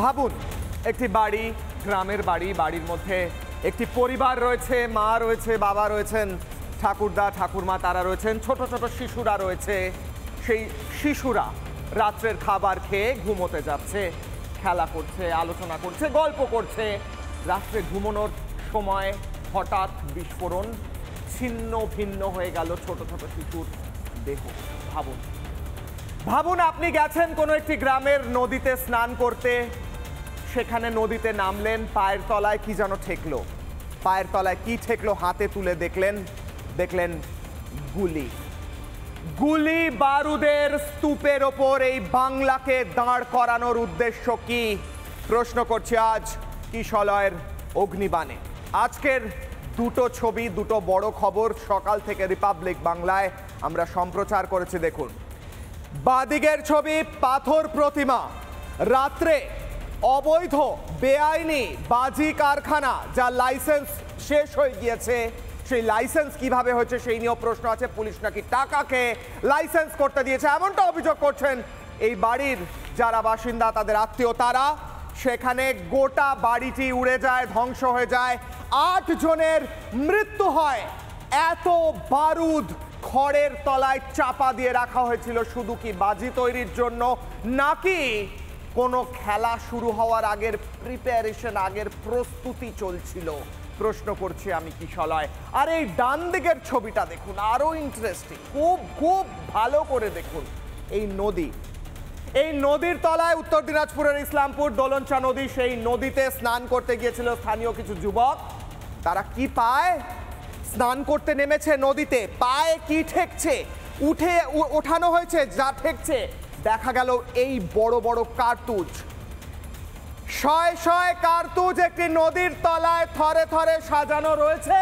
ভাবুন, একটি বাড়ি, গ্রামের বাড়ি, বাড়ির মধ্যে একটি পরিবার রয়েছে, মা রয়েছে, বাবা রয়েছেন, ঠাকুরদা ঠাকুরমা তারা রয়েছেন, ছোট ছোট শিশুরা রয়েছে। সেই শিশুরা রাত্রের খাবার খেয়ে ঘুমোতে যাচ্ছে, খেলা করছে, আলোচনা করছে, গল্প করছে। রাত্রে ঘুমানোর সময় হঠাৎ বিস্ফোরণ, ছিন্ন ভিন্ন হয়ে গেল ছোট ছোট শিশুর দেহ। ভাবুন, ভাবুন আপনি গেছেন কোনো একটি গ্রামের নদীতে স্নান করতে, সেখানে নদীতে নামলেন, পায়ের তলায় কি যেন ঠেকলো, পায়ের তলায় কি ঠেকলো হাতে তুলে দেখলেন, দেখলেন গুলি। গুলি বারুদের স্তূপের ওপর এই বাংলাকে দাঁড় করানোর উদ্দেশ্য কি? প্রশ্ন করছি আজ কিশলয়ের অগ্নিবাণে। আজকের দুটো ছবি, দুটো বড় খবর সকাল থেকে রিপাবলিক বাংলায় আমরা সম্প্রচার করেছি। দেখুন, বাদিকের ছবি, পাথর প্রতিমা, রাত্রে অবৈধ বেআইনি বাজি কারখানা, যার লাইসেন্স শেষ হয়ে গিয়েছে, সেই লাইসেন্স কিভাবে হয়েছে সেই নিয়েও প্রশ্ন আছে। পুলিশ নাকি টাকাকে লাইসেন্স করতে দিয়েছে, এমনটা অভিযোগ করছেন এই বাড়ির যারা বাসিন্দা, তাদের আত্মীয়। তারা সেখানে গোটা বাড়িটি উড়ে যায়, ধ্বংস হয়ে যায়, 8 জনের মৃত্যু হয়। এত বারুদ খড়ের তলায় চাপা দিয়ে রাখা হয়েছিল শুধু কি বাজি তৈরির জন্য, নাকি কোনো খেলা শুরু হওয়ার আগের প্রিপারেশন, আগের প্রস্তুতি চলছিল? প্রশ্ন করছি আমি কিশলয়। আর এই ডান দিকের ছবিটা দেখুন, আরো ইন্টারেস্টিং, খুব খুব ভালো করে দেখুন। এই নদী, এই নদীর তলায় উত্তর দিনাজপুরের ইসলামপুর দোলনচা নদী, সেই নদীতে স্নান করতে গিয়েছিল স্থানীয় কিছু যুবক। তারা কি পায়? স্নান করতে নেমেছে নদীতে, পায়ে কি ঠেকছে, ওঠানো হয়েছে, যা ঠেকছে দেখা গেল এই বড় বড় কার্তুজ। শয়ে শয়ে কার্তুজ একটি নদীর তলায় থরে থরে সাজানো রয়েছে।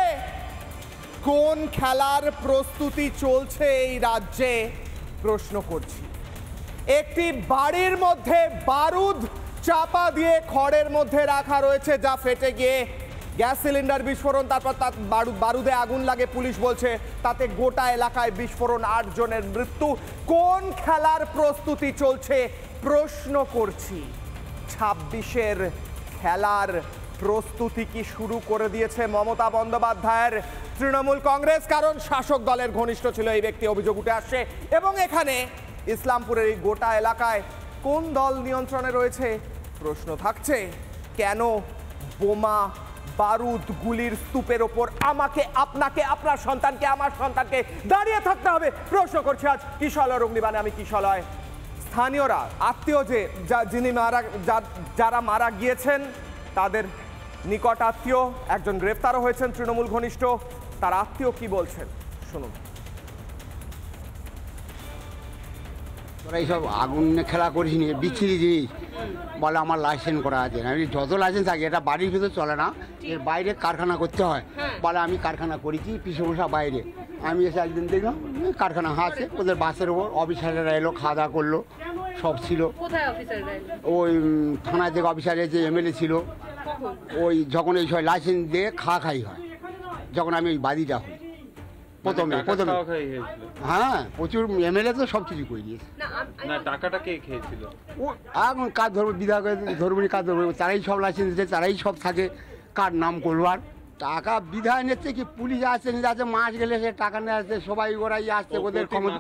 কোন খেলার প্রস্তুতি চলছে এই রাজ্যে? প্রশ্ন করছি। একটি বাড়ির মধ্যে বারুদ চাপা দিয়ে খড়ের মধ্যে রাখা রয়েছে, যা ফেটে গিয়ে গ্যাস সিলিন্ডার বিস্ফোরণ, তারপর তার বারুদে আগুন লাগে। পুলিশ বলছে তাতে গোটা এলাকায় বিস্ফোরণ, 8 জনের মৃত্যু। কোন খেলার প্রস্তুতি চলছে? প্রশ্ন করছি। 26-এর খেলার প্রস্তুতি কি শুরু করে দিয়েছে মমতা বন্দ্যোপাধ্যায়ের তৃণমূল কংগ্রেস? কারণ শাসক দলের ঘনিষ্ঠ ছিল এই ব্যক্তি, অভিযোগ উঠে আসছে। এবং এখানে ইসলামপুরের এই গোটা এলাকায় কোন দল নিয়ন্ত্রণে রয়েছে? প্রশ্ন থাকছে। কেন বোমা, বারুদ, গুলির স্তূপের ওপর আমাকে, আপনাকে, আপনার সন্তানকে, আমার সন্তানকে দাঁড়িয়ে থাকতে হবে? প্রশ্ন করছি আজ কিশলয়ের অগ্নিবাণে আমি কিশলয়। স্থানীয়রা, আত্মীয় যিনি যারা মারা গিয়েছেন, তাদের নিকট আত্মীয়, একজন গ্রেফতারও হয়েছেন তৃণমূল ঘনিষ্ঠ, তার আত্মীয় কি বলছেন শুনুন। তোরা এইসব আগুন খেলা করিস নি, বিচ্ছিরি জিনিস বলে আমার লাইসেন্স করা আছে। আমি যত লাইসেন্স থাকে, এটা বাড়ির ভিতরে চলে না, এর বাইরে কারখানা করতে হয়। বলে আমি কারখানা করেছি, পিসমশা বাইরে। আমি এসে একদিন দেখলাম কারখানা আছে, ওদের বাসের ওপর অফিসাররা এলো, খাওয়া দাওয়া করলো, সব ছিল। ওই থানায় থেকে অফিসার এসে, এমএলএ ছিল। ওই যখন এই সব লাইসেন্স দিয়ে খাই হয়, যখন আমি ওই বাদিটা হই প্রথমে হ্যাঁ, প্রচুর এমএলএ তো সব কিছু করে দিয়েছে। না, টাকাটা কে খেয়েছিল? ও এখন কাজ ধরবো, বিধায়ক ধরবনি, কাজ ধরবো, তারাই সব লাইসেন্স দিচ্ছে, তারাই সব থাকে, কার নাম করবার। টাকা বিধায় নিচ্ছে কি, পুলিশ আসছে, নিয়ে যাচ্ছে, মাস গেলে সে টাকা নিয়ে আসছে, সবাই ওরাই আসছে, ওদের ক্ষমতা।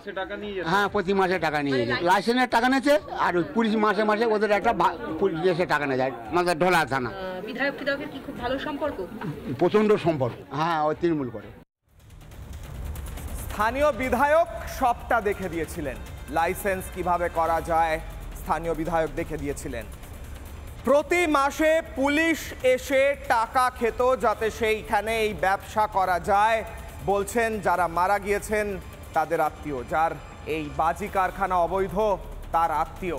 হ্যাঁ, প্রতি মাসে টাকা নিয়ে যায়, লাইসেন্সের টাকা নিয়েছে। আর ওই পুলিশ মাসে মাসে ওদের একটা পুলিশ এসে টাকা নিয়ে যায়, আমাদের ঢোলা থানা। বিধায়ক কি খুব ভালো সম্পর্ক? প্রচণ্ড সম্পর্ক, হ্যাঁ, ওই তৃণমূল করে। স্থানীয় বিধায়ক সবটা দেখে দিয়েছিলেন, লাইসেন্স কিভাবে করা যায় স্থানীয় বিধায়ক দেখে দিয়েছিলেন। প্রতি মাসে পুলিশ এসে টাকা খেত যাতে সেইখানে এই ব্যবসা করা যায়, বলছেন যারা মারা গিয়েছেন তাদের আত্মীয়। যার এই বাজি কারখানা অবৈধ, তার আত্মীয়।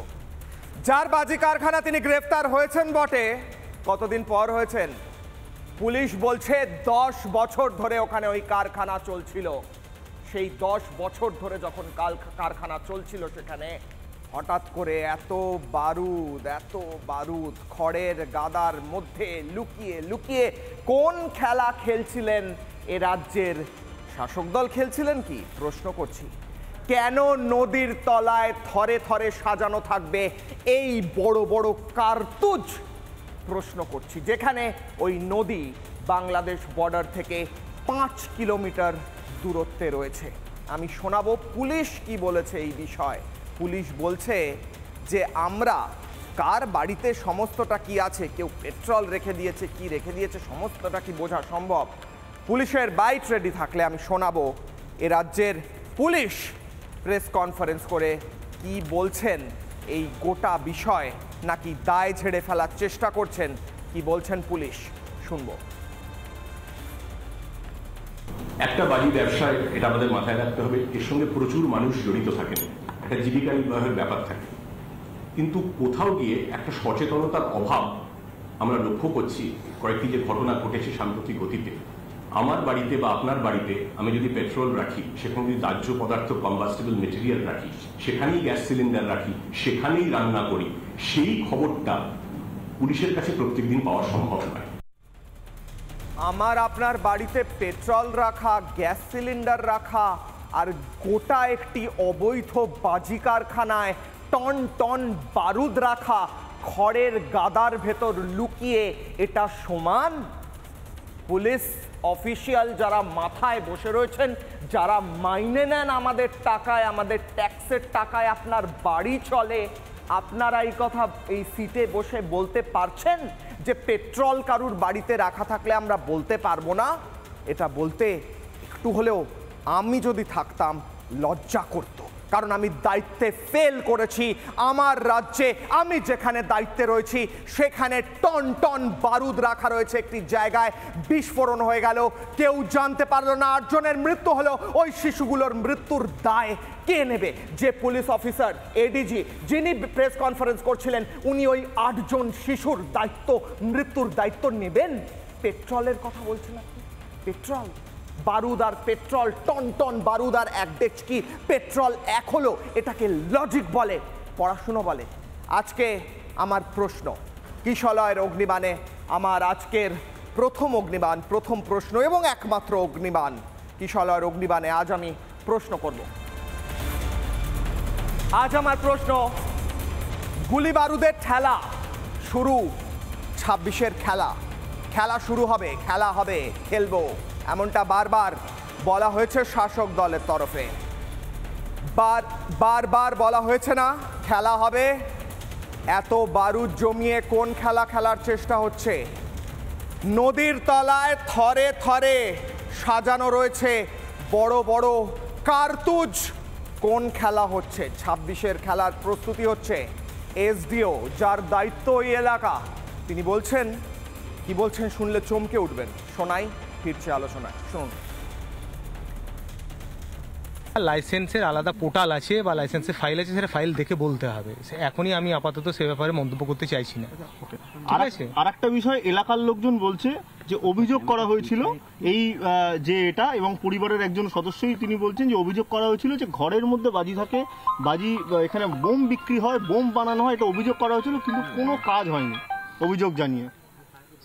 যার বাজি কারখানা তিনি গ্রেফতার হয়েছেন বটে, কতদিন পর হয়েছেন? পুলিশ বলছে 10 বছর ধরে ওখানে ওই কারখানা চলছিল। সেই 10 বছর ধরে যখন কারখানা চলছিল, সেখানে হঠাৎ করে এত বারুদ খড়ের গাদার মধ্যে লুকিয়ে লুকিয়ে কোন খেলা খেলছিলেন এ রাজ্যের শাসক দল? খেলছিলেন কি? প্রশ্ন করছি। কেন নদীর তলায় থরে থরে সাজানো থাকবে এই বড় বড় কার্তুজ প্রশ্ন করছি, যেখানে ওই নদী বাংলাদেশ বর্ডার থেকে 5 কিলোমিটার দূরত্বে রয়েছে। আমি শোনাবো পুলিশ কি বলেছে এই বিষয়। পুলিশ বলছে যে আমরা কার বাড়িতে সমস্তটা কি আছে, কেউ পেট্রোল রেখে দিয়েছে, কি রেখে দিয়েছে, সমস্তটা কি বোঝা সম্ভব? পুলিশের বাইট রেডি থাকলে আমি শোনাবো এ রাজ্যের পুলিশ প্রেস কনফারেন্স করে কি বলছেন এই গোটা বিষয়, নাকি দায় ঝেড়ে ফেলার চেষ্টা করছেন, কি বলছেন পুলিশ শুনবো। একটা বাড়ি ব্যবসায়, এটা আমাদের মাথায় রাখতে হবে, এর সঙ্গে প্রচুর মানুষ জড়িত থাকেন, একটা জীবিকা নির্বাহের ব্যাপার থাকে, কিন্তু কোথাও গিয়ে একটা সচেতনতার অভাব আমরা লক্ষ্য করছি। কয়েকটি যে ঘটনা ঘটেছে সাম্প্রতিক গতিতে, আমার বাড়িতে বা আপনার বাড়িতে আমি যদি পেট্রোল রাখি, সেখানে যদি দাহ্য পদার্থ কম্বাস্টেবল মেটেরিয়াল রাখি, সেখানেই গ্যাস সিলিন্ডার রাখি, সেখানেই রান্না করি, সেই খবরটা পুলিশের কাছে প্রত্যেকদিন পাওয়া সম্ভব নয়। আমার আপনার বাড়িতে পেট্রোল রাখা, গ্যাস সিলিন্ডার রাখা, আর গোটা একটি অবৈধ বাজি কারখানায় টন টন বারুদ রাখা খড়ের গাদার ভেতর লুকিয়ে, এটা সমান? পুলিশ অফিসিয়াল যারা মাথায় বসে রয়েছেন, যারা মাইনে নেন আমাদের টাকায়, আমাদের ট্যাক্সের টাকায় আপনার বাড়ি চলে, আপনারা এই কথা এই সিটে বসে বলতে পারছেন যে পেট্রোল কারুর বাড়িতে রাখা থাকলে আমরা বলতে পারবো না? এটা বলতে একটু হলেও আমি যদি থাকতাম লজ্জা করতো, কারণ আমি দায়িত্বে ফেল করেছি। আমার রাজ্যে আমি যেখানে দায়িত্বে রয়েছি সেখানে টন টন বারুদ রাখা রয়েছে একটি জায়গায়, বিস্ফোরণ হয়ে গেল, কেউ জানতে পারলো না, 8 জনের মৃত্যু হলো। ওই শিশুগুলোর মৃত্যুর দায় কে নেবে? যে পুলিশ অফিসার এডিজি যিনি প্রেস কনফারেন্স করছিলেন, উনি ওই 8 জন শিশুর দায়িত্ব, মৃত্যুর দায়িত্ব নেবেন? পেট্রোলের কথা বলছেন আপনি, পেট্রোল, বারুদ আর পেট্রোল, টন টন বারুদ আর 1 ডেচকি পেট্রোল এক হলো, এটাকে লজিক বলে, পড়াশুনো বলে? আজকে আমার প্রশ্ন, কিশলয়ের অগ্নিবাণে আমার আজকের প্রথম অগ্নিবাণ, প্রথম প্রশ্ন এবং একমাত্র অগ্নিবাণ, কিশলয়ের অগ্নিবাণে আজ আমি প্রশ্ন করব। আজ আমার প্রশ্ন, গুলি বারুদের ঠেলা শুরু, 26-এর খেলা, খেলা শুরু হবে, খেলা হবে, খেলবো, এমনটা বারবার বলা হয়েছে শাসক দলের তরফে। বারবার বলা হয়েছে না খেলা হবে। এত বারুদ জমিয়ে কোন খেলা খেলার চেষ্টা হচ্ছে? নদীর তলায় থরে থরে সাজানো রয়েছে বড় বড় কার্তুজ। কোন খেলা হচ্ছে? 26-এর খেলার প্রস্তুতি হচ্ছে। এসডিও যার দায়িত্ব এই এলাকা, তিনি বলছেন, কি বলছেন শুনলে চমকে উঠবেন। শোনাই, ফিরছে আলোচনায়, শুনুন। লাইসেন্সের আলাদা পোর্টাল আছে বা লাইসেন্সের ফাইল আছে, সেটা ফাইল দেখে বলতে হবে। এখনই আমি আপাতত সে ব্যাপারে মন্তব্য করতে চাইছি না। ঠিক আছে, আর একটা বিষয়, এলাকার লোকজন বলছে যে অভিযোগ করা হয়েছিল এই যে এটা, এবং পরিবারের একজন সদস্যই তিনি বলছেন যে অভিযোগ করা হয়েছিল যে ঘরের মধ্যে বাজি থাকে, বাজি এখানে বোম বিক্রি হয়, বোম বানানো হয়, এটা অভিযোগ করা হয়েছিল, কিন্তু কোনো কাজ হয়নি অভিযোগ জানিয়ে।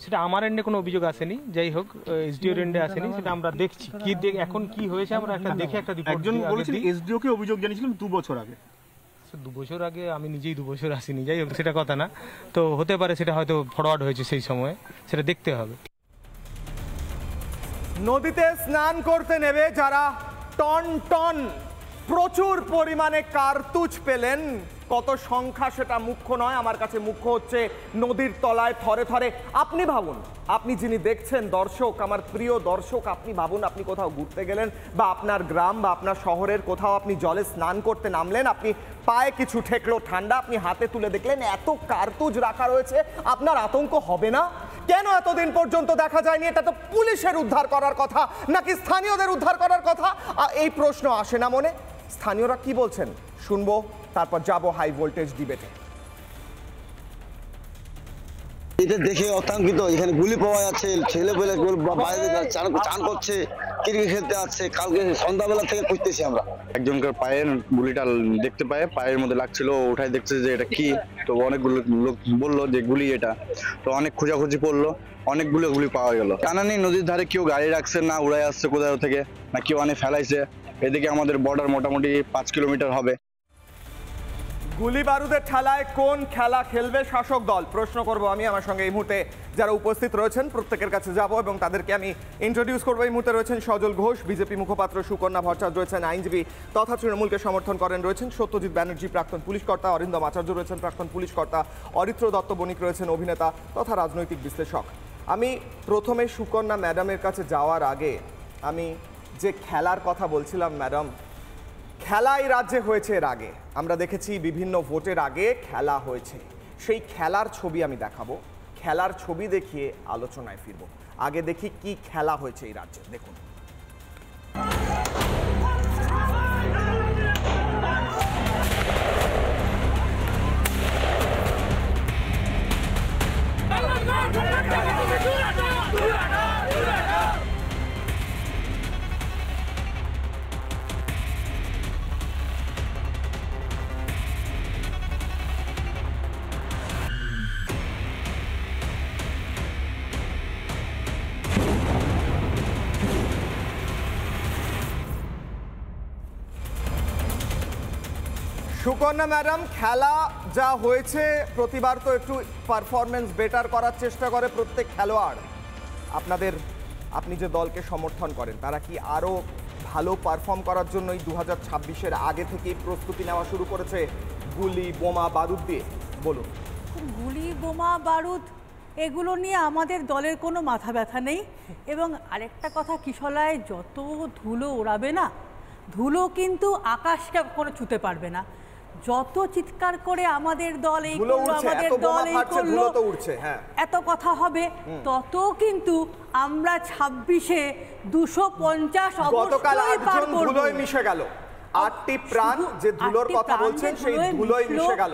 সেটা আমার এন্ডে কোনো অভিযোগ আসেনি, যাই হোক এসডিওর এন্ডে আসেনি, সেটা আমরা দেখছি কি এখন কি হয়েছে আমরা একটা দেখে একটা রিপোর্ট। একজন বলেছেন এসডিও কে অভিযোগ জানিয়েছিলেন 2 বছর আগে। 2 বছর আগে আমি নিজেই 2 বছর আসিনি, যাই হোক সেটা কথা না, তো হতে পারে সেটা হয়তো ফরওয়ার্ড হয়েছে সেই সময়ে, সেটা দেখতে হবে। নদীতে স্নান করতে নেবে যারা টন টন প্রচুর পরিমাণে কার্তুজ পেলেন, কত সংখ্যা সেটা মুখ্য নয়, আমার কাছে মুখ্য হচ্ছে নদীর তলায় থরে থরে। আপনি ভাবুন, আপনি যিনি দেখছেন দর্শক, আমার প্রিয় দর্শক, আপনি ভাবুন, আপনি কোথাও ঘুরতে গেলেন বা আপনার গ্রাম বা আপনার শহরের কোথাও আপনি জলে স্নান করতে নামলেন, আপনি পায়ে কিছু ঠেকলো ঠান্ডা, আপনি হাতে তুলে দেখলেন এত কার্তুজ রাখা রয়েছে, আপনার আতঙ্ক হবে না? কেন এতদিন পর্যন্ত দেখা যায়নি? এটা তো পুলিশের উদ্ধার করার কথা, নাকি স্থানীয়দের উদ্ধার করার কথা? এই প্রশ্ন আসে না মনে? স্থানীয়রা কি বলছেন শুনবো, তারপর যাব হাই ভোল্টেজ ডিবেটে। এটা দেখে আতঙ্কিত, এখানে গুলি পাওয়া যাচ্ছে, ছেলে পেলে বাইরে চান করছে, ক্রিকেট খেলতে আসছে, কালকে সন্ধ্যাবেলা থেকে খুঁজতেছি আমরা। একজনকার পায়ের গুলিটা দেখতে পায়, পায়ের মধ্যে লাগছিল, ওঠাই দেখছে যে এটা কি, তো অনেকগুলো লোক বললো যে গুলি এটা, তো অনেক খোঁজাখুঁজি পড়লো, অনেকগুলো গুলি পাওয়া গেল। জানা নেই নদীর ধারে কেউ গাড়ি রাখছে না উড়াই আসছে কোথাও থেকে, না কেউ অনেক ফেলাইছে, এদিকে আমাদের বর্ডার মোটামুটি 5 কিলোমিটার হবে। গুলি বারুদের ঠেলায় কোন খেলা খেলবে শাসক দল, প্রশ্ন করব আমি। আমার সঙ্গে এই মুহূর্তে যারা উপস্থিত রয়েছেন প্রত্যেকের কাছে যাব এবং তাদেরকে আমি ইন্ট্রোডিউস করবো। এই মুহূর্তে রয়েছেন সজল ঘোষ, বিজেপি মুখপাত্র সুকন্যা ভট্টাচার্য রয়েছেন আইনজীবী তথা তৃণমূলকে সমর্থন করেন রয়েছেন সত্যজিৎ ব্যানার্জি, প্রাক্তন পুলিশ কর্তা, অরিন্দম আচার্য রয়েছেন প্রাক্তন পুলিশ কর্তা, অরিত্র দত্ত বণিক রয়েছেন অভিনেতা তথা রাজনৈতিক বিশ্লেষক। আমি প্রথমে সুকন্যা ম্যাডামের কাছে যাওয়ার আগে আমি যে খেলার কথা বলছিলাম ম্যাডাম, খেলা এই রাজ্যে হয়েছে এর আগে, আমরা দেখেছি বিভিন্ন ভোটের আগে খেলা হয়েছে। সেই খেলার ছবি আমি দেখাবো, খেলার ছবি দেখিয়ে আলোচনায় ফিরবো। আগে দেখি কি খেলা হয়েছে এই রাজ্যে, দেখুন। সুকন্যা ম্যাডাম, খেলা যা হয়েছে প্রতিবার তো একটু পারফরমেন্স বেটার করার চেষ্টা করে প্রত্যেক খেলোয়াড়। আপনি যে দলকে সমর্থন করেন তারা কি আরও ভালো পারফর্ম করার জন্য এই 2026-এর আগে থেকেই প্রস্তুতি নেওয়া শুরু করেছে গুলি বোমা বারুদ দিয়ে? বলুন। গুলি বোমা বারুদ এগুলো নিয়ে আমাদের দলের কোনো মাথা ব্যথা নেই। এবং আরেকটা কথা, কিশলায় যত ধুলো ওড়াবে না, ধুলো কিন্তু আকাশকে কখনো ছুতে পারবে না। যত চিৎকার করে আমাদের দল এই করলো, আমাদের দল এই করলো, এত কথা হবে, তত কিন্তু আমরা 26-এ 250 অবশ্যই পার করব। ধুলোয় মিশে গেল 8টি প্রাণ, যে ধুলোর কথা বলছেন সেই ধুলোয় মিশে গেল,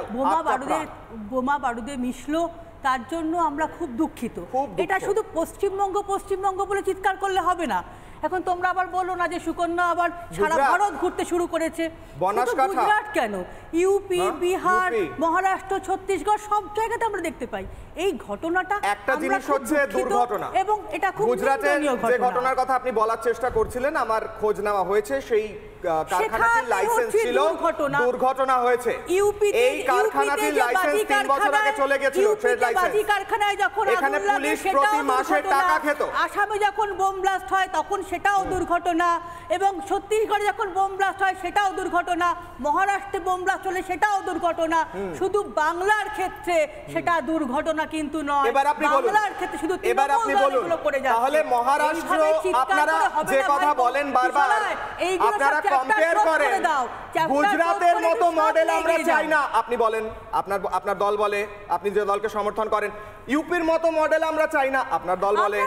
বোমা বারুদে মিশলো, তার জন্য আমরা খুব দুঃখিত। এটা শুধু পশ্চিমবঙ্গ বলে চিৎকার করলে হবে না। এখন তোমরা আবার বলো না যে সুকন্যা আবার সারা ভারত ঘুরতে শুরু করেছে। গুজরাট কেন, ইউপি, বিহার, মহারাষ্ট্র, ছত্তিশগড় সব জায়গাতে আমরা দেখতে পাই এই ঘটনাটা। একটা জিনিস হচ্ছে দুর্ঘটনা, এবং এটা খুব গুজরাটের যে ঘটনার কথা আপনি বলার চেষ্টা করছিলেন, আমার খোঁজ নেওয়া হয়েছে সেই কারখানাটির লাইসেন্স ছিল, দুর্ঘটনা হয়েছে। এই কারখানাটির লাইসেন্স 3 বছর আগে চলে গেছিল, ট্রেড লাইসেন্স। কারখানায় যখন এখানে পুলিশ প্রতি মাসে টাকা খেত। আসামে যখন বোম ব্লাস্ট হয় তখন সেটাও দুর্ঘটনা, এবং ছত্তিশগড়ে যখন বোম ব্লাস্ট হয় সেটাও দুর্ঘটনা, মহারাষ্ট্রে বোম ব্লাস্ট হলে সেটাও দুর্ঘটনা। শুধু বাংলার ক্ষেত্রে সেটা দুর্ঘটনা কিন্তু নয়। বাংলার ক্ষেত্রে শুধু তাহলে মহারাষ্ট্র, আপনারা যে কথা বলেন বারবার, আপনারা কম্পেয়ার করেন, গুজরাটের মতো মডেল আমরা চাই না। আপনি বলেন, আপনার দল বলে, আপনি যে দলকে সমর্থন করেন, ইউপির মতো মডেল আমরা চাই না, আপনার দল বলে,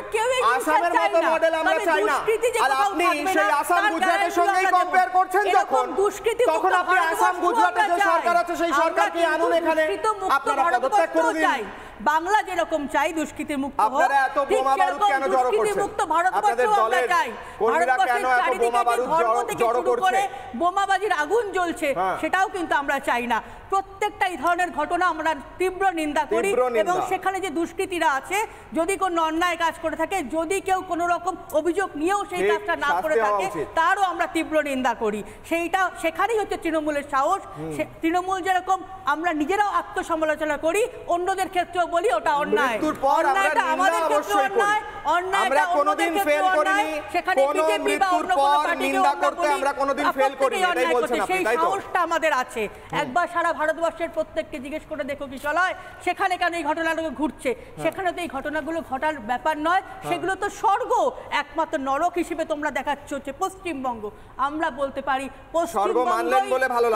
আসামের মতো মডেল আমরা চাই না। আর আপনি সেই আসাম গুজরাটের সঙ্গেই কম্পেয়ার করছেন যখন, তখন আপনি আসাম গুজরাটের যে সরকার আছে সেই সরকারকে আনুন এখানে, আপনারা পদত্যাগ করে দিন। বাংলা যেরকম চাই দুষ্কৃতি মুক্ত হোক, আপনারা এত বোমা বারুদ কেন জড়ো করছেন? আপনাদের দলের কর্মীরা কেন এত বোমা বারুদ জড়ো করছে? বোমাবাজির আগুন জ্বলছে, সেটাও কিন্তু আমরা চাই না। প্রত্যেকটা এই ধরনের ঘটনা আমরা তীব্র নিন্দা করি, এবং সেখানে যে দুষ্কৃতীরা আছে, যদি কোনো অন্যায় কাজ করে থাকে, যদি কেউ কোনো রকম অভিযোগ নিয়েও সেই কাজটা না করে থাকে, তারও আমরা তীব্র নিন্দা করি। সেখানেই হচ্ছে তৃণমূলের সাহস। তৃণমূল যেরকম আমরা নিজেরাও আত্মসমালোচনা করি, অন্যদের ক্ষেত্রেও বলি ওটা অন্যায়, অন্যায়টা আমাদের ক্ষেত্রে অন্যায়, অন্যায়টা অন্যদের ক্ষেত্রে অন্যায়। সেখানে বিজেপি বা অন্য কোনো পার্টিকে আমরা কোনোদিন ফেল করি, অন্যায় করতে সেই সাহসটা আমাদের আছে। একবার সারা ভারতবর্ষের প্রত্যেককে জিজ্ঞেস করে দেখো কি চলায়, সেখানে কেন এই ঘটনাগুলো ঘটছে? সেখানে তো এই ঘটনাগুলো ঘটার ব্যাপার নয়, সেগুলো তো স্বর্গ, একমাত্র নরক হিসেবে তোমরা দেখাচ্ছ হচ্ছে পশ্চিমবঙ্গ। আমরা বলতে পারি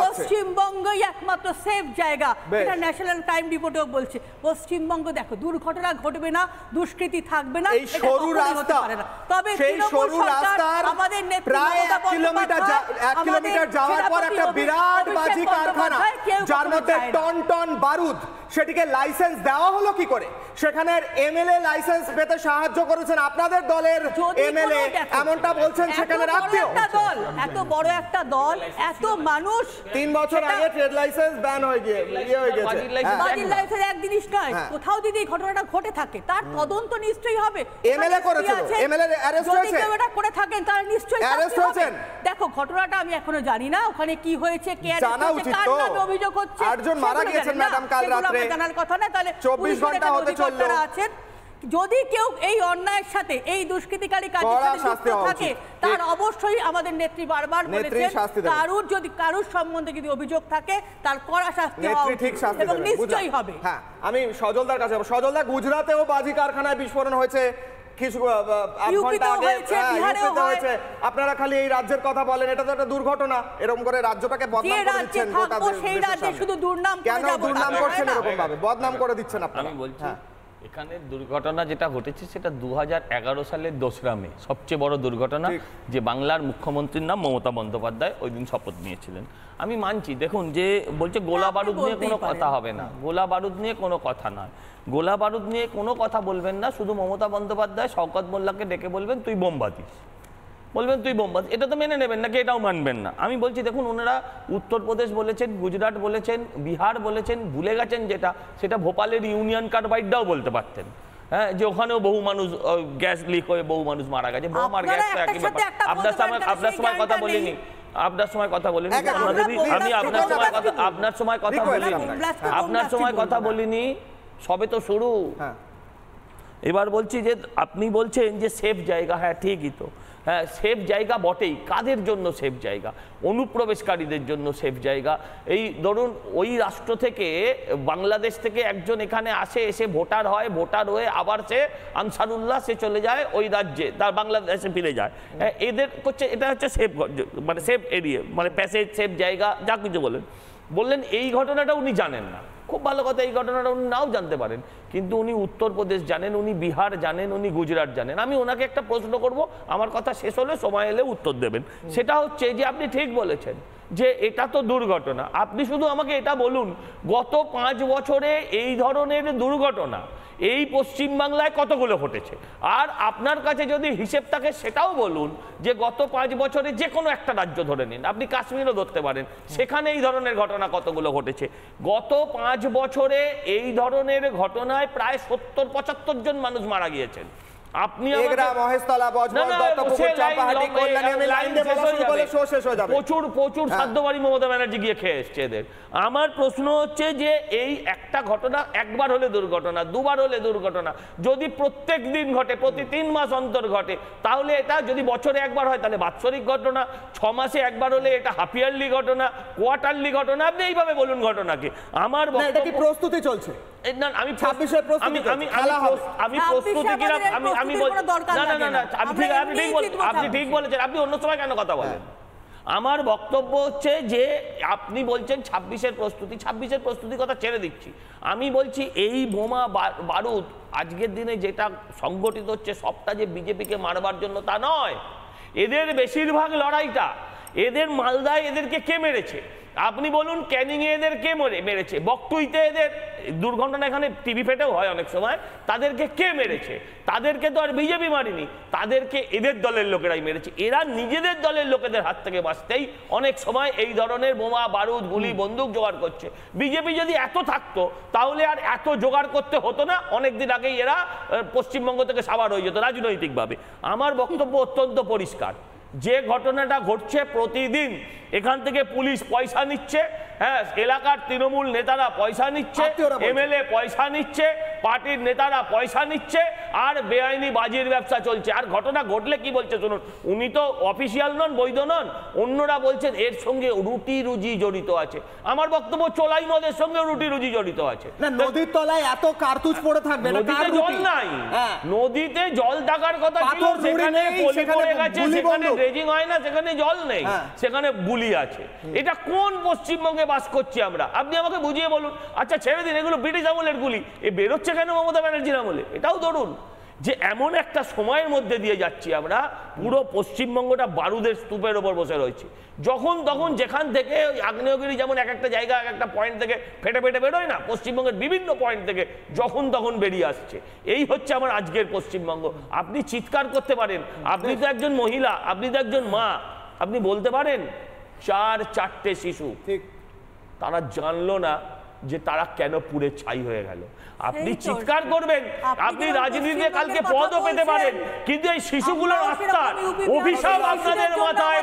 পশ্চিমবঙ্গই একমাত্র সেফ জায়গা, এটা ন্যাশনাল ক্রাইম রিপোর্টেও বলছে। পশ্চিমবঙ্গ দেখো, দুর্ঘটনা ঘটবে না, দুষ্কৃতি থাকবে না, এই সরু রাস্তা, তবে সেই সরু রাস্তার আমাদের প্রায় 1 কিলোমিটার যাওয়ার পর একটা বিরাট বাজি কারখানা, যার মধ্যে টন টন বারুদ, সেটিকে লাইসেন্স দেওয়া হলো কি করে? সেখানে এমএলএ লাইসেন্স পেতে সাহায্য করেছেন আপনাদের দলের এমএলএ, এমনটা বলছেন সেখানে রাখতেও। এত বড় একটা দল, এত মানুষ, 3 বছর আগে ট্রেড লাইসেন্স ব্যান হয়ে গিয়ে হয়ে গেছে। বাজির লাইসেন্স এক জিনিস নয়, কোথাও যদি এই ঘটনাটা ঘটে থাকে তার তদন্ত নিশ্চয়ই হবে। এমএলএ করেছে, এমএলএ অ্যারেস্ট হয়েছে, যদি কেউ এটা করে থাকেন তার নিশ্চয়ই অ্যারেস্ট হয়েছেন। দেখো ঘটনাটা আমি এখনো জানি না ওখানে কি হয়েছে, কে জানা উচিত তো। অভিযোগ হচ্ছে 8 জন মারা গিয়েছেন ম্যাডাম কাল রাতে, জানার কথা না। তাহলে 24 ঘন্টা হতে চললো। আছেন, যদি কেউ এই অন্যায়ের সাথে, এই দুষ্কৃতিকারী কাজের সাথে যুক্ত থাকে তার অবশ্যই আমাদের নেত্রী বারবার বলেছেন কারুর সম্বন্ধে যদি অভিযোগ থাকে তার কড়া শাস্তি হওয়া উচিত এবং নিশ্চয়ই হবে। হ্যাঁ, আমি সজলদার কাছে যাব। সজলদা, গুজরাটেও বাজি কারখানায় বিস্ফোরণ হয়েছে কিছু আধ ঘন্টা আগে, হয়েছে। আপনারা খালি এই রাজ্যের কথা বলেন, এটা তো একটা দুর্ঘটনা। এরকম করে রাজ্যটাকে বদনাম করে দিচ্ছেন, গোটা সেই রাজ্যে শুধু দুর্নাম কেন দুর্নাম করছেন? এরকম ভাবে বদনাম করে দিচ্ছেন আপনারা। আমি বলছি এখানে দুর্ঘটনা যেটা ঘটেছে সেটা 2011 সালের 2রা মে, সবচেয়ে বড় দুর্ঘটনা, যে বাংলার মুখ্যমন্ত্রীর নাম মমতা বন্দ্যোপাধ্যায় ওই দিন শপথ নিয়েছিলেন। আমি মানছি, দেখুন যে বলছে গোলা বারুদ নিয়ে কোনো কথা হবে না, গোলা বারুদ নিয়ে কোনো কথা নয়, গোলা বারুদ নিয়ে কোনো কথা বলবেন না। শুধু মমতা বন্দ্যোপাধ্যায় শওকত মোল্লাকে ডেকে বলবেন তুই বোম বাঁধিস, বলবেন তুই বোম বাঁধিস, এটা তো মেনে নেবেন নাকি? এটাও মানবেন না। আমি বলছি দেখুন, ওনারা উত্তরপ্রদেশ বলেছেন, গুজরাট বলেছেন, বিহার বলেছেন, ভুলে গেছেন সেটা ভোপালের ইউনিয়ন কার্বাইডটাও বলতে পারতেন। হ্যাঁ, যে ওখানেও বহু মানুষ গ্যাস লিক হয়ে বহু মানুষ মারা গেছে। বোম আর গ্যাস তো একই ব্যাপার। আপনার সময় কথা বলিনি, আপনার সময় কথা বলিনি, আমি আপনার সময় কথা বলিনি, সবে তো শুরু। এবার বলছি যে আপনি বলছেন যে সেফ জায়গা, হ্যাঁ ঠিকই তো, হ্যাঁ সেফ জায়গা বটেই। কাদের জন্য সেফ জায়গা? অনুপ্রবেশকারীদের জন্য সেফ জায়গা। এই ধরুন ওই রাষ্ট্র থেকে, বাংলাদেশ থেকে একজন এখানে আসে, এসে ভোটার হয়, ভোটার হয়ে আবার সে আনসারুল্লাহ সে চলে যায় ওই রাজ্যে, তার বাংলাদেশে ফিরে যায়। হ্যাঁ, এদের হচ্ছে এটা হচ্ছে সেফ, মানে সেফ এরিয়া, মানে প্যাসেজ, সেফ জায়গা, যা কিছু বললেন। এই ঘটনাটা উনি জানেন না, খুব ভালো কথা, এই ঘটনাটা উনি নাও জানতে পারেন, কিন্তু উনি উত্তরপ্রদেশ জানেন, উনি বিহার জানেন, উনি গুজরাট জানেন। আমি ওনাকে একটা প্রশ্ন করব, আমার কথা শেষ হলে সময় এলে উত্তর দেবেন। সেটা হচ্ছে যে আপনি ঠিক বলেছেন যে এটা তো দুর্ঘটনা, আপনি শুধু আমাকে এটা বলুন গত 5 বছরে এই ধরনের দুর্ঘটনা এই পশ্চিমবাংলায় কতগুলো ঘটেছে? আর আপনার কাছে যদি হিসেব থাকে সেটাও বলুন যে গত 5 বছরে যে কোনো একটা রাজ্য ধরে নিন, আপনি কাশ্মীরও ধরতে পারেন, সেখানে এই ধরনের ঘটনা কতগুলো ঘটেছে। গত 5 বছরে এই ধরনের ঘটনায় প্রায় 70-75 জন মানুষ মারা গিয়েছেন। আপনি প্রচুর সাধ্যবাড়ি মমতা ব্যানার্জি গিয়ে খেয়ে এসছে এদের। আমার প্রশ্ন হচ্ছে যে এই একটা ঘটনা একবার হলে দুর্ঘটনা, দুবার হলে দুর্ঘটনা, যদি প্রত্যেক দিন ঘটে, প্রতি 3 মাস অন্তর ঘটে, তাহলে এটা যদি বছরে একবার হয় তাহলে বাৎসরিক ঘটনা, 6 মাসে একবার হলে এটা হাফ ইয়ারলি ঘটনা, কোয়ার্টারলি ঘটনা। আপনি এইভাবে বলুন ঘটনাকে। আমার প্রস্তুতি চলছে, আমি প্রস্তুতি আপনি ঠিক বলেছেন, আপনি অন্য সময় কেন কথা বলেন? আমার বক্তব্য হচ্ছে যে আপনি বলছেন 26-এর প্রস্তুতি, 26-এর প্রস্তুতির কথা ছেড়ে দিচ্ছি। আমি বলছি এই বোমা বারুদ আজকের দিনে যেটা সংগঠিত হচ্ছে সবটা যে বিজেপিকে মারবার জন্য তা নয়। এদের বেশিরভাগ লড়াইটা, এদের মালদায় এদেরকে কে মেরেছে? আপনি বলুন ক্যানিংয়ে এদের কে মেরেছে? বকটুইতে এদের দুর্ঘটনা, এখানে টিভি ফেটেও হয় অনেক সময়, তাদেরকে কে মেরেছে? তাদেরকে তো আর বিজেপি মারিনি, তাদেরকে এদের দলের লোকেরাই মেরেছে। এরা নিজেদের দলের লোকেদের হাত থেকে বাঁচতেই অনেক সময় এই ধরনের বোমা বারুদ গুলি বন্দুক জোগাড় করছে। বিজেপি যদি এত থাকতো তাহলে আর এত জোগাড় করতে হতো না, অনেকদিন আগেই এরা পশ্চিমবঙ্গ থেকে সাবার হয়ে যেত রাজনৈতিকভাবে। আমার বক্তব্য অত্যন্ত পরিষ্কার, যে ঘটনাটা ঘটছে প্রতিদিন এখান থেকে পুলিশ পয়সা নিচ্ছে, হ্যাঁ এলাকার তৃণমূল নেতারা পয়সা নিচ্ছে, এমএলএ পয়সা নিচ্ছে, পার্টির নেতারা পয়সা নিচ্ছে, আর বেআইনি বাজির ব্যবসা চলছে। আর ঘটনা ঘটলে কি বলছে শুনুন, উনি তো অফিসিয়াল নন, বৈধ নন, অন্যরা বলছেন এর সঙ্গে রুটি রুজি জড়িত আছে। আমার বক্তব্য চোলাই মদের সঙ্গে রুটি রুজি জড়িত আছে। নদীর তলায় এত কার্তুজ পড়ে থাকবে না, নদীতে জল নাই, নদীতে জল থাকার কথা ছিল, সেখানে পলি পড়ে গেছে, সেখানে ড্রেজিং হয় না, সেখানে জল নেই, সেখানে বুলি আছে। এটা কোন পশ্চিমবঙ্গে বাস করছি আমরা? আপনি আমাকে বুঝিয়ে বলুন। আচ্ছা ছেড়ে দিন, এগুলো ব্রিটিশ আমলের গুলি, এ বেরোচ্ছে কেন মমতা ব্যানার্জির আমলে? এটাও ধরুন। যে এমন একটা সময়ের মধ্যে দিয়ে যাচ্ছি আমরা, পুরো পশ্চিমবঙ্গটা বারুদের স্তূপের ওপর বসে রয়েছে। যখন তখন যেখান থেকে আগ্নেয়গিরি যেমন এক একটা জায়গা এক একটা পয়েন্ট থেকে ফেটে ফেটে বেরোয় না, পশ্চিমবঙ্গের বিভিন্ন পয়েন্ট থেকে যখন তখন বেরিয়ে আসছে। এই হচ্ছে আমার আজকের পশ্চিমবঙ্গ। আপনি চিৎকার করতে পারেন, আপনি তো একজন মহিলা, আপনি তো একজন মা, আপনি বলতে পারেন 4-4টে শিশু তারা জানলো না যে তারা কেন পুড়ে ছাই হয়ে গেল। আপনি চিৎকার করবেন, আপনি রাজনীতিতে কালকে পদও পেতে পারেন, কিন্তু এই শিশুগুলোর আত্মার অভিশাপ আপনাদের মাথায়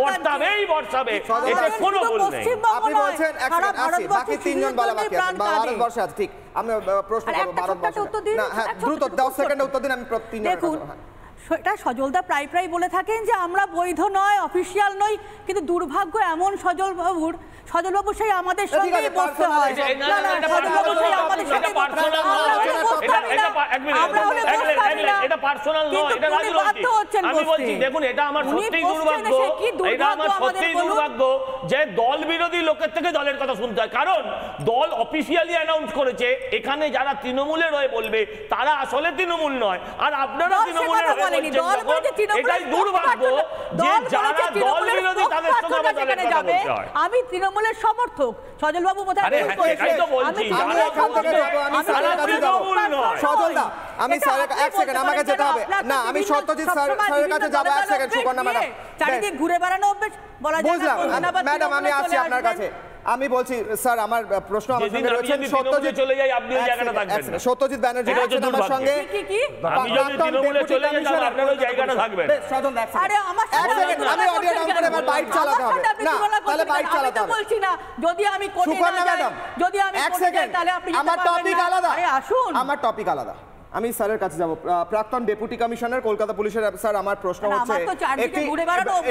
বর্তাবেই বর্তাবে, এটা কোনো ভুল নেই। আপনি বলছেন এক সেকেন্ড আসি, বাকি তিনজন বলা বাকি আছে, ভারতবর্ষে আছে, ঠিক। আমি প্রশ্ন করব ভারতবর্ষে, না হ্যাঁ দ্রুত 10 সেকেন্ডে উত্তর দিন, আমি তিনজন দেখুন সেটা সজলদা প্রায় প্রায় বলে থাকেন যে আমরা বৈধ নয়, অফিসিয়াল নই, কিন্তু দুর্ভাগ্য এমন সজলবাবু সেই আমাদের সঙ্গেই বসতে হয়। না না, সজলবাবু সেই আমাদের সঙ্গে এটা পার্সোনাল নয়, এটা রাজনৈতিক। আমি বলছি দেখুন, এটা আমার সত্যিই দুর্ভাগ্য, এটা আমার সত্যিই দুর্ভাগ্য যে দল বিরোধী লোকের থেকে দলের কথা শুনতে হয়। কারণ দল অফিসিয়ালি অ্যানাউন্স করেছে এখানে যারা তৃণমূলের হয়ে বলবে তারা আসলে তৃণমূল নয়, আর আপনারা তৃণমূলের হয়ে বলছেন যখন, এটাই দুর্ভাগ্য যে যারা দল বিরোধী তাদের সঙ্গে আমাদের কথা বলতে হয়। আমি তৃণমূলের সমর্থক, সজলবাবু বোধহয় এটাই তো বলছি, আমি এখান থেকে যাব, আমি স্যারের কাছে যাব। সজলদা আমি স্যারের এক সেকেন্ড, আমাকে যেতে হবে না, আমি সত্যজিৎ স্যারের কাছে যাব। এক সেকেন্ড সুকন্যা ম্যাডাম, চারিদিকে ঘুরে বেড়ানো অভ্যাস বলা যায় না। বুঝলাম ম্যাডাম, আমি আসছি আপনার কাছে। আমি বলছি স্যার, আমার প্রশ্ন আমার সঙ্গে রয়েছে সত্যজিৎ, চলে যাই আপনি ওই জায়গাটা থাকবেন না। সত্যজিৎ ব্যানার্জি রয়েছেন আমার সঙ্গে। আমি যদি তৃণমূলে চলে যাই তাহলে আপনার ওই জায়গাটা থাকবেন। আরে আমার এক সেকেন্ড, আমি অডিও ডাউন করে আমার বাইক চালাতে হবে না, তাহলে বাইক চালাতে হবে। বলছি না, যদি আমি কোর্টে না যাই, যদি আমি কোর্টে যাই তাহলে আপনি আমার টপিক আলাদা। আরে আসুন, আমার টপিক আলাদা। আমি স্যারের কাছে যাব। প্রাক্তন ডেপুটি কমিশনার কলকাতা পুলিশের স্যার, আমার প্রশ্ন হচ্ছে,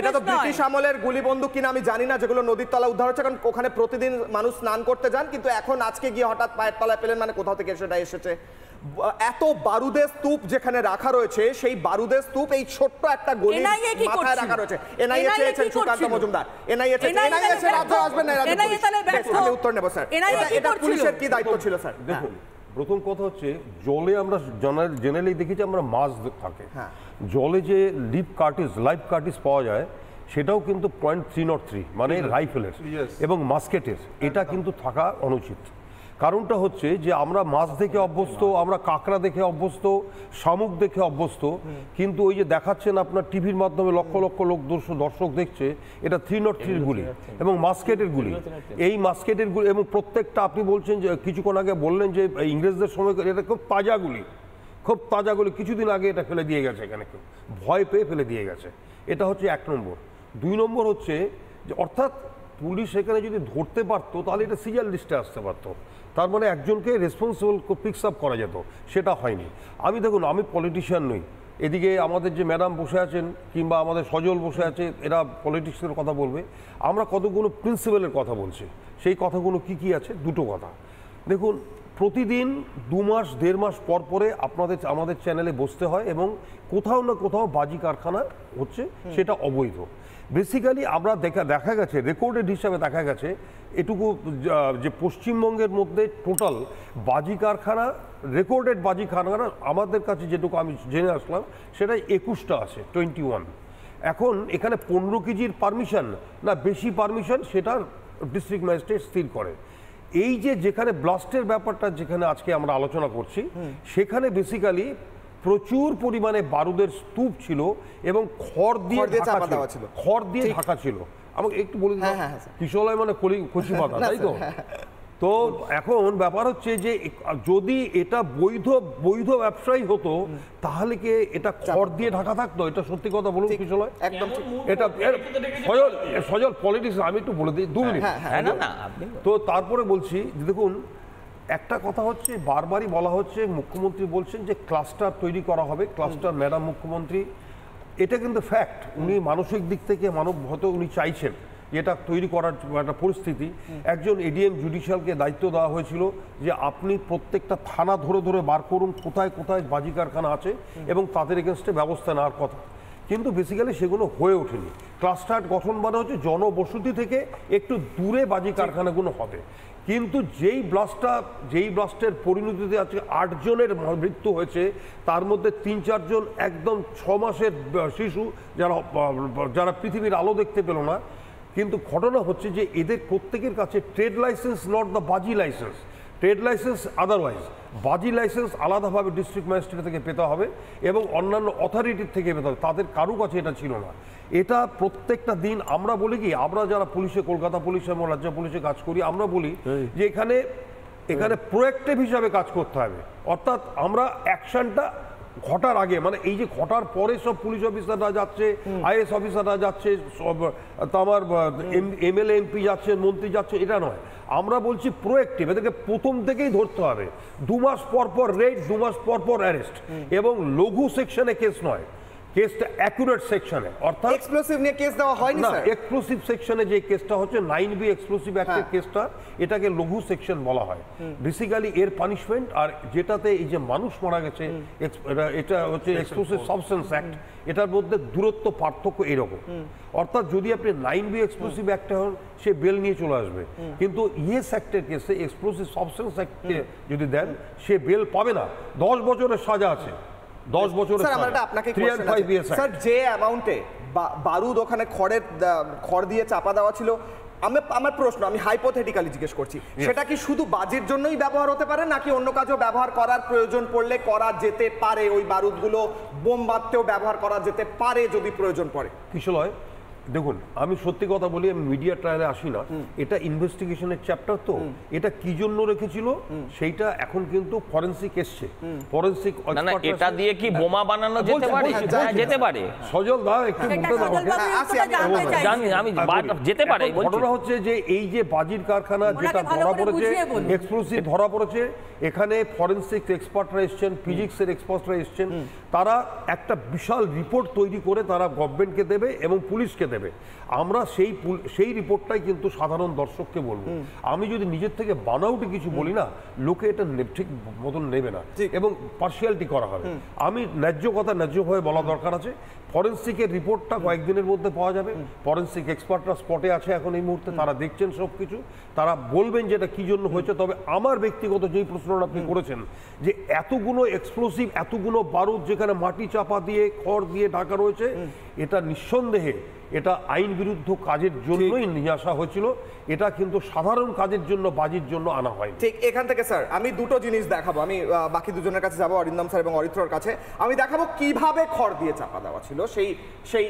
এটা তো ব্রিটিশ আমলের গুলি বন্দুক কিনা আমি জানি না, যেগুলো নদীর তলা উদ্ধার হচ্ছে, কারণ ওখানে প্রতিদিন মানুষ স্নান করতে যান, কিন্তু এখন আজকে গিয়ে হঠাৎ পায়ের তলায় পেলেন, মানে কোথাও থেকে সেটা এসেছে। এত বারুদের স্তূপ যেখানে রাখা রয়েছে, সেই বারুদের স্তূপ এই ছোট্ট একটা গলি মাথায় রাখা রয়েছে। এনআইএ চেয়েছেন সুকান্ত মজুমদার, এনআইএ রাজ্য আসবেন না, আমি উত্তর নেব স্যার। এটা পুলিশের কি দায়িত্ব ছিল স্যার? দেখুন, প্রথম কথা হচ্ছে জলে আমরা জেনারেলি দেখেছি আমরা মাছ থাকে, জলে যে লাইভ কার্টিস পাওয়া যায় সেটাও কিন্তু .303 মানে রাইফেলের এবং মাস্কেটের, এটা কিন্তু থাকা অনুচিত। কারণটা হচ্ছে যে আমরা মাছ দেখে অভ্যস্ত, আমরা কাঁকড়া দেখে অভ্যস্ত, শামুক দেখে অভ্যস্ত, কিন্তু ওই যে দেখাচ্ছেন আপনার টিভির মাধ্যমে লক্ষ লক্ষ লোক দর্শক দেখছে, এটা 303 গুলি এবং মাস্কেটের গুলি। এই মাস্কেটের গুলি এবং প্রত্যেকটা, আপনি বলছেন যে কিছুক্ষণ আগে বললেন যে ইংরেজদের সময়, এটা খুব তাজা গুলি, খুব তাজা গুলি, কিছুদিন আগে এটা ফেলে দিয়ে গেছে, এখানে কেউ ভয় পেয়ে ফেলে দিয়ে গেছে। এটা হচ্ছে 1 নম্বর। 2 নম্বর হচ্ছে যে অর্থাৎ পুলিশ এখানে যদি ধরতে পারতো তাহলে এটা সিজার লিস্টে আসতে পারতো, তার মানে একজনকে রেসপন্সিবল পিকস আপ করা যেত, সেটা হয়নি। আমি দেখুন, আমি পলিটিশিয়ান নই, এদিকে আমাদের যে ম্যাডাম বসে আছেন কিংবা আমাদের সজল বসে আছে, এরা পলিটিক্সের কথা বলবে, আমরা কতগুলো প্রিন্সিপালের কথা বলছি। সেই কথাগুলো কি কি আছে? দুটো কথা। দেখুন, প্রতিদিন 2 মাস 1.5 মাস পর পরে আমাদের চ্যানেলে বসতে হয় এবং কোথাও না কোথাও বাজি কারখানা হচ্ছে, সেটা অবৈধ। বেসিক্যালি আমরা দেখা গেছে, রেকর্ডেড হিসাবে দেখা গেছে এটুকু যে পশ্চিমবঙ্গের মধ্যে টোটাল বাজি কারখানা, রেকর্ডেড বাজি কারখানা আমাদের কাছে যেটুকু আমি জেনে আসলাম, সেটা 21টা আছে, 21। এখন এখানে 15 কেজির পারমিশন না বেশি পারমিশন, সেটা ডিস্ট্রিক্ট ম্যাজিস্ট্রেট স্থির করে। এই যে যেখানে ব্লাস্টের ব্যাপারটা যেখানে আজকে আমরা আলোচনা করছি, সেখানে বেসিক্যালি প্রচুর পরিমাণে বারুদের স্তূপ ছিল এবং খড় দিয়ে ঢাকা ছিল। আমাকে একটু বলে দিন, কিশোলয় মানে কচি পাতা, তাই তো? তো এখন ব্যাপার হচ্ছে যে যদি এটা বৈধ ব্যবসায়ী হতো তাহলে কি এটা খড় দিয়ে ঢাকা থাকতো? এটা সত্যি কথা বলুন কিশোলয়, একদম এটা সজল পলিটিক্স। আমি একটু বলে দিই 2 মিনিট। তো তারপরে বলছি, দেখুন একটা কথা হচ্ছে, বারবারই বলা হচ্ছে, মুখ্যমন্ত্রী বলছেন যে ক্লাস্টার তৈরি করা হবে, ক্লাস্টার ম্যাডাম মুখ্যমন্ত্রী, এটা কিন্তু ফ্যাক্ট। উনি মানসিক দিক থেকে হয়তো উনি চাইছেন এটা তৈরি করার একটা পরিস্থিতি। একজন এডিএম জুডিশিয়ালকে দায়িত্ব দেওয়া হয়েছিল যে আপনি প্রত্যেকটা থানা ধরে ধরে বার করুন কোথায় কোথায় বাজি কারখানা আছে এবং তাদের এগেনস্টে ব্যবস্থা নেওয়ার কথা, কিন্তু বেসিক্যালি সেগুলো হয়ে ওঠেনি। ক্লাস্টার গঠন মানে হচ্ছে জনবসতি থেকে একটু দূরে বাজি কারখানাগুলো হবে। কিন্তু যেই ব্লাস্টের পরিণতিতে আজকে 8 জনের মৃত্যু হয়েছে, তার মধ্যে 3-4 জন একদম 6 মাসের শিশু যারা পৃথিবীর আলো দেখতে পেল না। কিন্তু ঘটনা হচ্ছে যে এদের প্রত্যেকের কাছে ট্রেড লাইসেন্স, নট দ্য বাজি লাইসেন্স, ট্রেড লাইসেন্স আদারওয়াইজ, বাজি লাইসেন্স আলাদাভাবে ডিস্ট্রিক্ট ম্যাজিস্ট্রেট থেকে পেতে হবে এবং অন্যান্য অথরিটির থেকে পেতে হবে, তাদের কারো কাছে এটা ছিল না। এটা প্রত্যেকটা দিন আমরা বলি কি, আমরা যারা পুলিশে, কলকাতা পুলিশে এবং রাজ্য পুলিশে কাজ করি, আমরা বলি যে এখানে প্রোঅ্যাক্টিভ হিসাবে কাজ করতে হবে। অর্থাৎ আমরা অ্যাকশনটা ঘটার আগে, মানে এই যে ঘটার পরে সব পুলিশ অফিসাররা যাচ্ছে, আইএস অফিসাররা যাচ্ছে, সব আমার এমএলএ এমপি যাচ্ছে, মন্ত্রী যাচ্ছে, এটা নয়। আমরা বলছি প্রোঅ্যাক্টিভ, এদেরকে প্রথম থেকেই ধরতে হবে। 2 মাস পর পর রেড, 2 মাস পর পর অ্যারেস্ট, এবং লঘু সেকশনে কেস নয়, কেসটা অ্যাকুরেট সেকশনে। অর্থাৎ এক্সপ্লোসিভ নিয়ে কেস দেওয়া হয়নি না, স্যার। এক্সপ্লোসিভ সেকশনে যে কেসটা হচ্ছে 9B এক্সপ্লোসিভ অ্যাক্টের কেসটা, এটাকে লঘু সেকশন বলা হয়। বেসিক্যালি এর পানিশমেন্ট, আর যেটাতে এই যে মানুষ মারা গেছে, এটা হচ্ছে এক্সপ্লোসিভ সাবস্টেন্স অ্যাক্ট, এটার মধ্যে দূরত্ব পার্থক্য এরকম। অর্থাৎ যদি আপনি 9B এক্সপ্লোসিভ অ্যাক্টে হন, সে বেল নিয়ে চলে আসবে, কিন্তু ইয়েস অ্যাক্টের কেসে, এক্সপ্লোসিভ সাবস্টেন্স অ্যাক্টে যদি দেন, সে বেল পাবে না। 10 বছরের সাজা আছে, 10 বছরের স্যার। আমরা আপনাকে স্যার, যে অ্যামাউন্টে বারুদ ওখানে খড় দিয়ে চাপা দেওয়া ছিল, আমার প্রশ্ন, আমি হাইপোথেটিক্যালি জিজ্ঞেস করছি, সেটা কি শুধু বাজির জন্যই ব্যবহার হতে পারে, নাকি অন্য কাজেও ব্যবহার করার প্রয়োজন পড়লে করা যেতে পারে? ওই বারুদগুলো বোম বাঁধতেও ব্যবহার করা যেতে পারে যদি প্রয়োজন পড়ে। কিশোর, দেখুন, আমি সত্যি কথা বলি, আমি মিডিয়া ট্রায়ালে আসি না, এটা ইনভেস্টিগেশনের চ্যাপ্টার, তো এটা কি জন্য রেখেছিল সেইটা এখন কিন্তু ফরেনসিক এসছে, ফরেনসিক এটা দিয়ে কি বোমা বানানো যেতে পারে? যেতে পারে। সজল দা একটু বলতে জানি আমি, যেতে পারে। ঘটনা হচ্ছে যে এই যে বাজির কারখানা যেটা ধরা পড়েছে, এক্সপ্লোসিভ ধরা পড়েছে, এখানে ফরেনসিক এক্সপার্টরা এসছেন, ফিজিক্সের এক্সপার্টরা এসছেন, তারা একটা বিশাল রিপোর্ট তৈরি করে তারা গভর্নমেন্টকে দেবে এবং পুলিশকে দেবে। আমরা সেই রিপোর্টটাই কিন্তু সাধারণ দর্শককে বলবো। আমি যদি নিজের থেকে বানাউটি কিছু বলি না, লোকে এটা ঠিক মতন নেবে না এবং পার্সিয়ালিটি করা হবে। আমি ন্যায্য কথা ন্যায্যভাবে বলা দরকার আছে। ফরেনসিকের রিপোর্টটা কয়েকদিনের মধ্যে পাওয়া যাবে। ফরেনসিক এক্সপার্টরা স্পটে আছে এখন এই মুহূর্তে, তারা দেখছেন সব কিছু, তারা বলবেন যে এটা কি জন্য হয়েছে। তবে আমার ব্যক্তিগত যেই প্রশ্নটা আপনি করেছেন, যে এতগুলো এক্সপ্লোসিভ, এতগুলো বারুদ যেখানে মাটি চাপা দিয়ে, খড় দিয়ে ঢাকা রয়েছে, এটা নিঃসন্দেহে এটা আইন বিরুদ্ধ কাজের জন্যই নিয়ে আসা হয়েছিল। এটা কিন্তু সাধারণ কাজের জন্য, বাজির জন্য আনা হয়নি। ঠিক এখান থেকে স্যার আমি দুটো জিনিস দেখাবো। আমি বাকি দুজনের কাছে যাবো, অরিন্দম স্যার এবং অরিত্রর কাছে। আমি দেখাবো কিভাবে খড় দিয়ে চাপা দেওয়া ছিল, সেই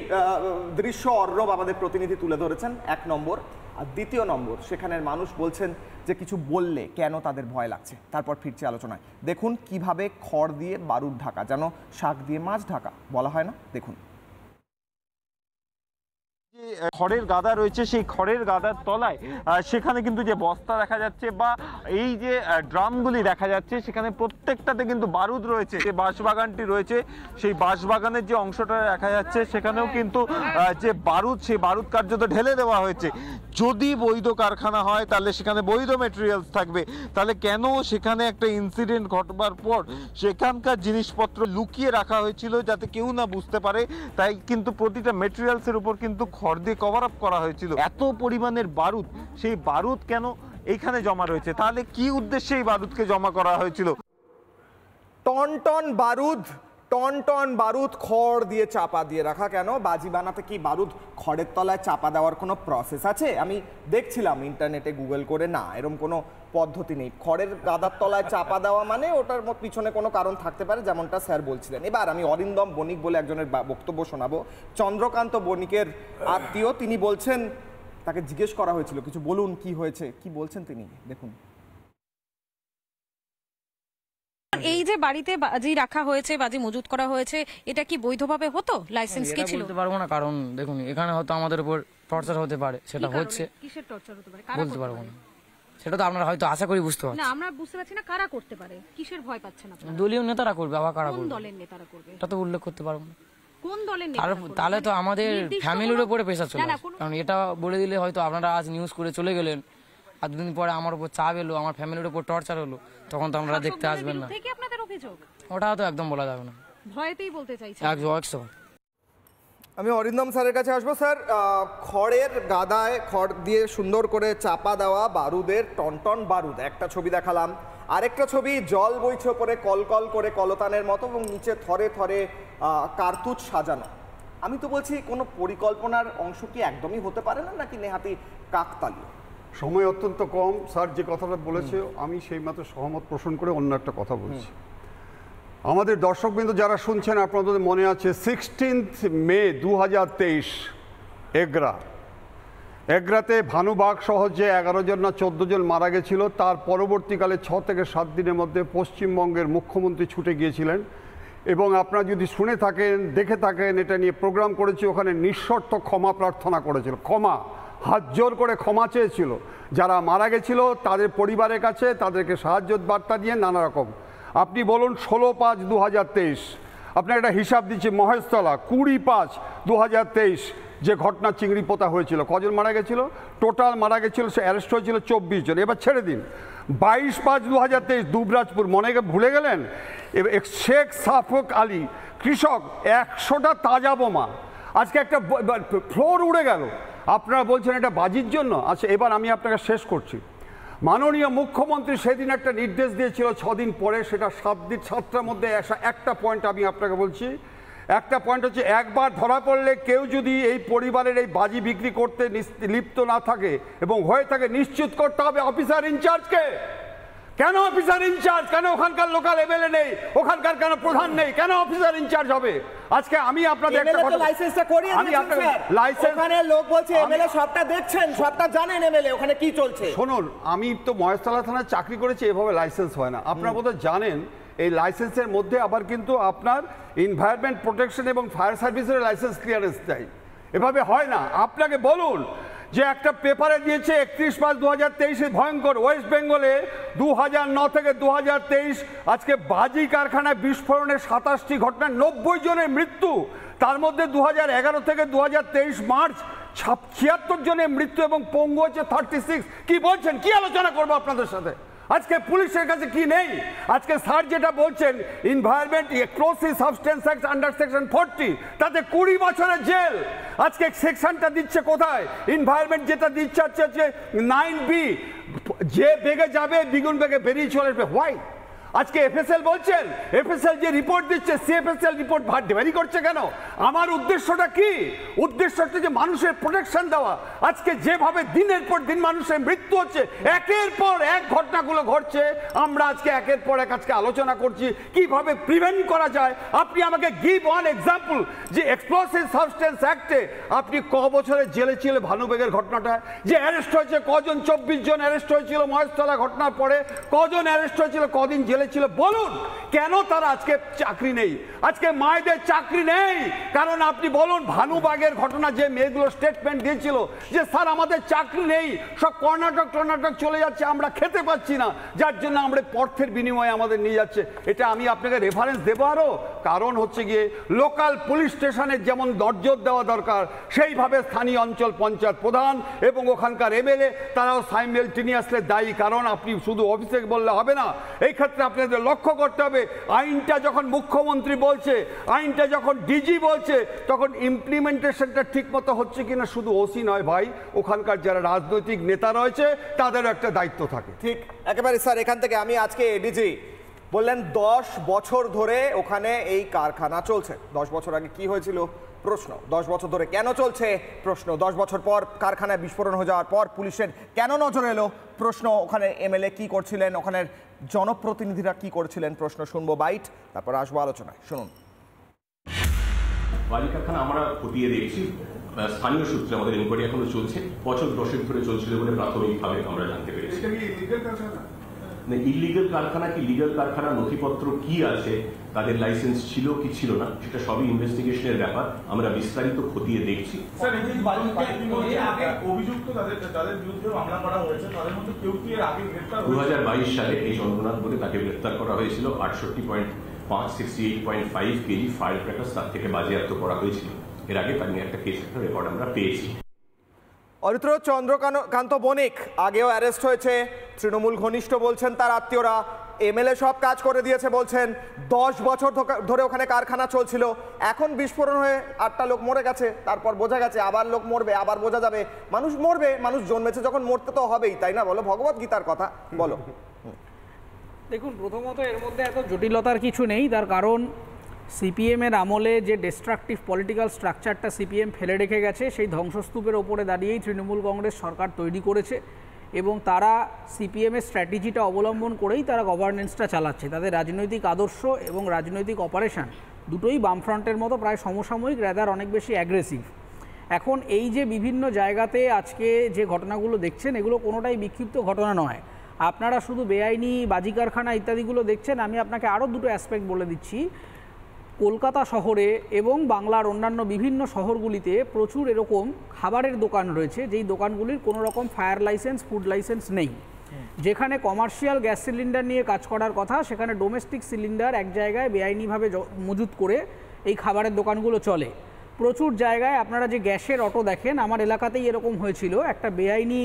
দৃশ্য অর্ণব আমাদের প্রতিনিধি তুলে ধরেছেন, 1 নম্বর। আর 2 নম্বর, সেখানের মানুষ বলছেন যে কিছু বললে কেন তাদের ভয় লাগছে। তারপর ফিরছে আলোচনায়। দেখুন কিভাবে খড় দিয়ে বারুদ ঢাকা, যেন শাক দিয়ে মাছ ঢাকা বলা হয় না। দেখুন, খড়ের গাদা রয়েছে, সেই খড়ের গাদার তলায় সেখানে কিন্তু যে বস্তা দেখা যাচ্ছে বা এই যে ড্রামগুলি দেখা যাচ্ছে, সেখানে প্রত্যেকটাতে কিন্তু বারুদ রয়েছে। যে বাঁশবাগানটি রয়েছে, সেই বাঁশবাগানের যে অংশটা দেখা যাচ্ছে, সেখানেও কিন্তু যে বারুদ, সেই বারুদ কার্যত ঢেলে দেওয়া হয়েছে। যদি বৈধ কারখানা হয় তাহলে সেখানে বৈধ মেটেরিয়ালস থাকবে, তাহলে কেন সেখানে একটা ইনসিডেন্ট ঘটবার পর সেখানকার জিনিসপত্র লুকিয়ে রাখা হয়েছিল যাতে কেউ না বুঝতে পারে। তাই কিন্তু প্রতিটা মেটেরিয়ালসের উপর কিন্তু খড় দিয়ে কভার আপ করা হয়েছিল। এত পরিমাণের বারুদ, সেই বারুদ কেন এইখানে জমা রয়েছে? তাহলে কি উদ্দেশ্যে এই বারুদকে জমা করা হয়েছিল? টন টন বারুদ খড় দিয়ে চাপা দিয়ে রাখা কেন? বাজি বানাতে কি বারুদ খড়ের তলায় চাপা দেওয়ার কোনো প্রসেস আছে? আমি দেখছিলাম ইন্টারনেটে গুগল করে, না, এরকম কোনো পদ্ধতি নেই। খড়ের গাদার তলায় চাপা দেওয়া মানে ওটার পিছনে কোনো কারণ থাকতে পারে, যেমনটা স্যার বলছিলেন। এবার আমি অরিন্দম বণিক বলে একজনের বক্তব্য শোনাবো। চন্দ্রকান্ত বণিকের আত্মীয়, তিনি বলছেন, তাকে জিজ্ঞেস করা হয়েছিল কিছু বলুন কি হয়েছে, কি বলছেন তিনি, দেখুন। এই যে বাড়িতে বাজি রাখা হয়েছে, বাজি মজুত করা হয়েছে, এটা কি বৈধভাবে হতো? লাইসেন্স কি ছিল? বলতে পারবো না, কারণ দেখুন এখানে হয়তো আমাদের উপর টর্চার হতে পারে, সেটা হচ্ছে। কিসের টর্চার হতে পারে বলতে পারবো না, সেটা তো আপনারা হয়তো আশা করি বুঝতে পারছেন। না, আমরা বুঝতে পারছি না কারা করতে পারে। কিসের ভয় পাচ্ছেন আপনারা? দলীয় নেতারা করবে, আবার কারা করবে? কোন দলের নেতারা করবে এটা তো উল্লেখ করতে পারবো না। কোন দলের নেতারা করবে? তাহলে তো আমাদের ফ্যামিলির উপরে প্রেসার চলে আসে। কারণ এটা বলে দিলে হয়তো আপনারা আজ নিউজ করে চলে গেলেন, আর দুদিন পরে আমার উপর চাপ এলো, আমার ফ্যামিলির উপর টর্চার হলো, তখন তো আপনারা দেখতে আসবেন না। আপনাদের অভিযোগ ওটা তো একদম বলা যাবে না, ভয়তেই বলতে চাইছি। আমি অরিন্দম স্যারের কাছে আসবো। স্যার, খড়ের গাদায় খড় দিয়ে সুন্দর করে চাপা দেওয়া বারুদের টনটন বারুদ, একটা ছবি দেখালাম। আরেকটা ছবি জল বইছে ওপরে কলকল করে কলতানের মতো এবং নিচে থরে থরে কার্তুজ সাজানো। আমি তো বলছি কোনো পরিকল্পনার অংশ কি একদমই হতে পারে না, নাকি নেহাতি কাকতালীয়? সময় অত্যন্ত কম। স্যার যে কথাটা বলেছে আমি সেই মাত্র সহমত পোষণ করে অন্য একটা কথা বলছি। আমাদের দর্শকবৃন্দ যারা শুনছেন, আপনাদের মনে আছে 16 মে 2023 এগরাতে ভানুবাগ সহ যে 11 জন না 14 জন মারা গেছিল, তার পরবর্তীকালে 6 থেকে 7 দিনের মধ্যে পশ্চিমবঙ্গের মুখ্যমন্ত্রী ছুটে গিয়েছিলেন এবং আপনারা যদি শুনে থাকেন, দেখে থাকেন, এটা নিয়ে প্রোগ্রাম করেছি। ওখানে নিঃশর্ত ক্ষমা প্রার্থনা করেছিল, ক্ষমা, হাত জোর করে ক্ষমা চেয়েছিল যারা মারা গেছিল তাদের পরিবারের কাছে, তাদেরকে সাহায্য বার্তা দিয়ে নানা রকম। আপনি বলুন 16/5/2023, আপনার একটা হিসাব দিচ্ছি, মহেশতলা 20/5/2023 যে ঘটনা চিংড়ি পোতা হয়েছিল, কজন মারা গেছিল? টোটাল মারা গেছিল, সে অ্যারেস্ট হয়েছিল 24 জন। এবার ছেড়ে দিন। 22/5/2023 দুবরাজপুর, মনে ভুলে গেলেন? শেখ সাফক আলী কৃষক, 100টা তাজা বোমা, আজকে একটা ফ্লোর উড়ে গেল। আপনারা বলছেন এটা বাজির জন্য। আচ্ছা, এবার আমি আপনাকে শেষ করছি। মাননীয় মুখ্যমন্ত্রী সেদিন একটা নির্দেশ দিয়েছিল 6 দিন পরে, সেটা 7টার মধ্যে একটা পয়েন্ট আমি আপনাকে বলছি। একটা পয়েন্ট হচ্ছে, একবার ধরা পড়লে কেউ যদি এই পরিবারের এই বাজি বিক্রি করতে লিপ্ত না থাকে এবং হয়ে থাকে, নিশ্চিত করতে হবে অফিসার ইনচার্জকে। কেন অফিসার ইনচার্জ? কেন ওখানকার লোকাল এমএলএ নেই? ওখানকার কেন প্রধান নেই? কেন অফিসার ইনচার্জ হবে? আজকে আমি আপনাদের একটা কথা, লাইসেন্সটা করিয়ে দিয়েছেন স্যার। লাইসেন্স ওখানে লোক বলছে এমএলএ সবটা দেখছেন, সবটা জানেন এমএলএ ওখানে কি চলছে। শুনুন, আমি তো মহেশতলা থানায় চাকরি করেছি, এভাবে লাইসেন্স হয় না। আপনারা বোধহয় জানেন এই লাইসেন্সের মধ্যে আবার কিন্তু আপনার এনভায়রনমেন্ট প্রোটেকশন এবং ফায়ার সার্ভিসের লাইসেন্স ক্লিয়ারেন্স চাই, এভাবে হয় না। আপনাকে বলুন যে একটা পেপারে দিয়েছে 31/5/2023 ভয়ঙ্কর, ওয়েস্ট বেঙ্গলে 2009 থেকে 2023 আজকে বাজি কারখানায় বিস্ফোরণের 27টি ঘটনা, 90 জনের মৃত্যু। তার মধ্যে 2011 থেকে 2023 মার্চ 76 জনের মৃত্যু এবং পঙ্গু হচ্ছে 36। কি বলছেন? কি আলোচনা করবো আপনাদের সাথে? আজকে পুলিশের কাছে কি নেই? আজকে স্যার যেটা বলছেন, environment explosive substance act under section 40, তাতে 20 বছরের জেল। আজকে সেকশনটা দিচ্ছে কোথায়? এনভায়রনমেন্ট যেটা দিচ্ছে হচ্ছে 9B, যে বেগে যাবে দ্বিগুণ বেগে বেরিয়ে চলে আসবে। হোয়াই? আজকে এফএসএল বলছেন, এফএসএল যে রিপোর্ট দিচ্ছে, সিএফএসএল রিপোর্ট দেরি করছে কেন? আমার উদ্দেশ্যটা কি? উদ্দেশ্য হচ্ছে যে মানুষের প্রোটেকশন দেওয়া। আজকে যেভাবে দিনের পর দিন মানুষের মৃত্যু হচ্ছে, একের পর এক ঘটনাগুলো ঘটছে, আমরা আজকে একের পর এক আজকে আলোচনা করছি কিভাবে প্রিভেন্ট করা যায়। আপনি আমাকে গিভ ওয়ান এক্সাম্পল, যে এক্সপ্লোসিভ সাবস্টেন্স অ্যাক্টে আপনি ক বছরের জেলে ছিল ভানুবেগের ঘটনাটা, যে অ্যারেস্ট হয়েছে কজন? 24 জন অ্যারেস্ট হয়েছিল মহেশতলা ঘটনার পরে। কজন অ্যারেস্ট হয়েছিল? কদিন জেলে ছিল? বলুন কেন তারা আজকে চাকরি নেই? আজকে মায়েদের চাকরি নেই কারণ আপনি বলুন, ভানুবাগের ঘটনা যে মেয়েগুলো স্টেটমেন্ট দিয়েছিল যে স্যার আমাদের চাকরি নেই, সব কর্ণাটক চলে যাচ্ছে, আমরা খেতে পাচ্ছি না, যার জন্য আমরা অর্থের বিনিময়ে আমাদের নিয়ে যাচ্ছে। এটা আমি আপনাকে রেফারেন্স দেবো আরো। কারণ হচ্ছে গিয়ে লোকাল পুলিশ স্টেশনের যেমন নজর দেওয়া দরকার, সেইভাবে স্থানীয় অঞ্চল পঞ্চায়েত প্রধান এবং ওখানকার এমএলএ তারাও সাইমেলটেনিয়াসলি দায়ী। কারণ আপনি শুধু অফিসে বললে হবে না, এই ক্ষেত্রে আপনাদের লক্ষ্য করতে হবে, আইনটা যখন মুখ্যমন্ত্রী বলছে, আইনটা যখন ডিজি বলছে, তখন ইমপ্লিমেন্টেশনটা ঠিক মতো হচ্ছে কিনা শুধু ওসি নয় ভাই, ওখানকার যারা রাজনৈতিক নেতা রয়েছে তাদেরও একটা দায়িত্ব থাকে। ঠিক একেবারে স্যার। এখান থেকে আমি আজকে এডিজি বললেন 10 বছর ধরে ওখানে এই কারখানা চলছে। 10 বছর আগে কি হয়েছিল প্রশ্ন, 10 বছর ধরে কেন চলছে প্রশ্ন, 10 বছর পর কারখানায় বিস্ফোরণ হয়ে যাওয়ার পর পুলিশের কেন নজর এলো প্রশ্ন, ওখানে এমএলএ কি করছিলেন, ওখানের জনপ্রতিনিধিরা কি করছিলেন প্রশ্ন। শুনবো বাইট, তারপর আসবো আলোচনায়। শুনুন। বাজি কারখানা আমরা খতিয়ে দেখছি, স্থানীয় সূত্রে আমাদের ইনকোয়ারি এখনো চলছে, বছর 10 ধরে চলছিল বলে প্রাথমিকভাবে আমরা জানতে পেরেছি। ইলিগাল কারখানা কি লিগাল কারখানা, নথিপত্র কি আছে, তাদের লাইসেন্স ছিল কি ছিল না, সেটা সবই ইনভেস্টিগেশনের ব্যাপার, আমরা বিস্তারিত খতিয়ে দেখছি। 2022 সালে এই চন্দ্রনাথ বলে তাকে গ্রেফতার করা হয়েছিল। 68.5 কেজি ফায়ার ক্র্যাকার্স তার থেকে বাজেয়াপ্ত করা হয়েছিল। এর আগে তার নিয়ে একটা কেস রেকর্ড আমরা পেয়েছি। অরিত্র চন্দ্রকান্ত বণিক আগেও অ্যারেস্ট হয়েছে, তৃণমূল ঘনিষ্ঠ বলছেন তার আত্মীয়রা। এমএলএ সব কাজ করে দিয়েছে বলছেন, 10 বছর ধরে ওখানে কারখানা চলছিল, এখন বিস্ফোরণ হয়ে 8টা লোক মরে গেছে, তারপর বোঝা গেছে আবার লোক মরবে, আবার বোঝা যাবে মানুষ মরবে, মানুষ জন্মেছে যখন মরতে তো হবেই, তাই না? বলো, ভগবত গীতার কথা বলো। দেখুন, প্রথমত এর মধ্যে এত জটিলতার কিছু নেই, তার কারণ সিপিএমের আমলে যে ডিস্ট্রাকটিভ পলিটিক্যাল স্ট্রাকচারটা সিপিএম ফেলে রেখে গেছে, সেই ধ্বংসস্তূপের ওপরে দাঁড়িয়েই তৃণমূল কংগ্রেস সরকার তৈরি করেছে এবং তারা সিপিএমের স্ট্র্যাটেজিটা অবলম্বন করেই তারা গভর্নেন্সটা চালাচ্ছে। তাদের রাজনৈতিক আদর্শ এবং রাজনৈতিক অপারেশন দুটোই বামফ্রন্টের মতো প্রায় সমসাময়িক, রাদার অনেক বেশি অ্যাগ্রেসিভ। এখন এই যে বিভিন্ন জায়গাতে আজকে যে ঘটনাগুলো দেখছেন, এগুলো কোনোটাই বিক্ষিপ্ত ঘটনা নয়। আপনারা শুধু বেআইনি বাজি কারখানা ইত্যাদিগুলো দেখছেন, আমি আপনাকে আরও দুটো অ্যাসপেক্ট বলে দিচ্ছি। কলকাতা শহরে এবং বাংলার অন্যান্য বিভিন্ন শহরগুলিতে প্রচুর এরকম খাবারের দোকান রয়েছে, যেই দোকানগুলির কোনো রকম ফায়ার লাইসেন্স, ফুড লাইসেন্স নেই। যেখানে কমার্শিয়াল গ্যাস সিলিন্ডার নিয়ে কাজ করার কথা, সেখানে ডোমেস্টিক সিলিন্ডার এক জায়গায় বেআইনিভাবে মজুত করে এই খাবারের দোকানগুলো চলে। প্রচুর জায়গায় আপনারা যে গ্যাসের অটো দেখেন, আমার এলাকাতেই এরকম হয়েছিল, একটা বেআইনি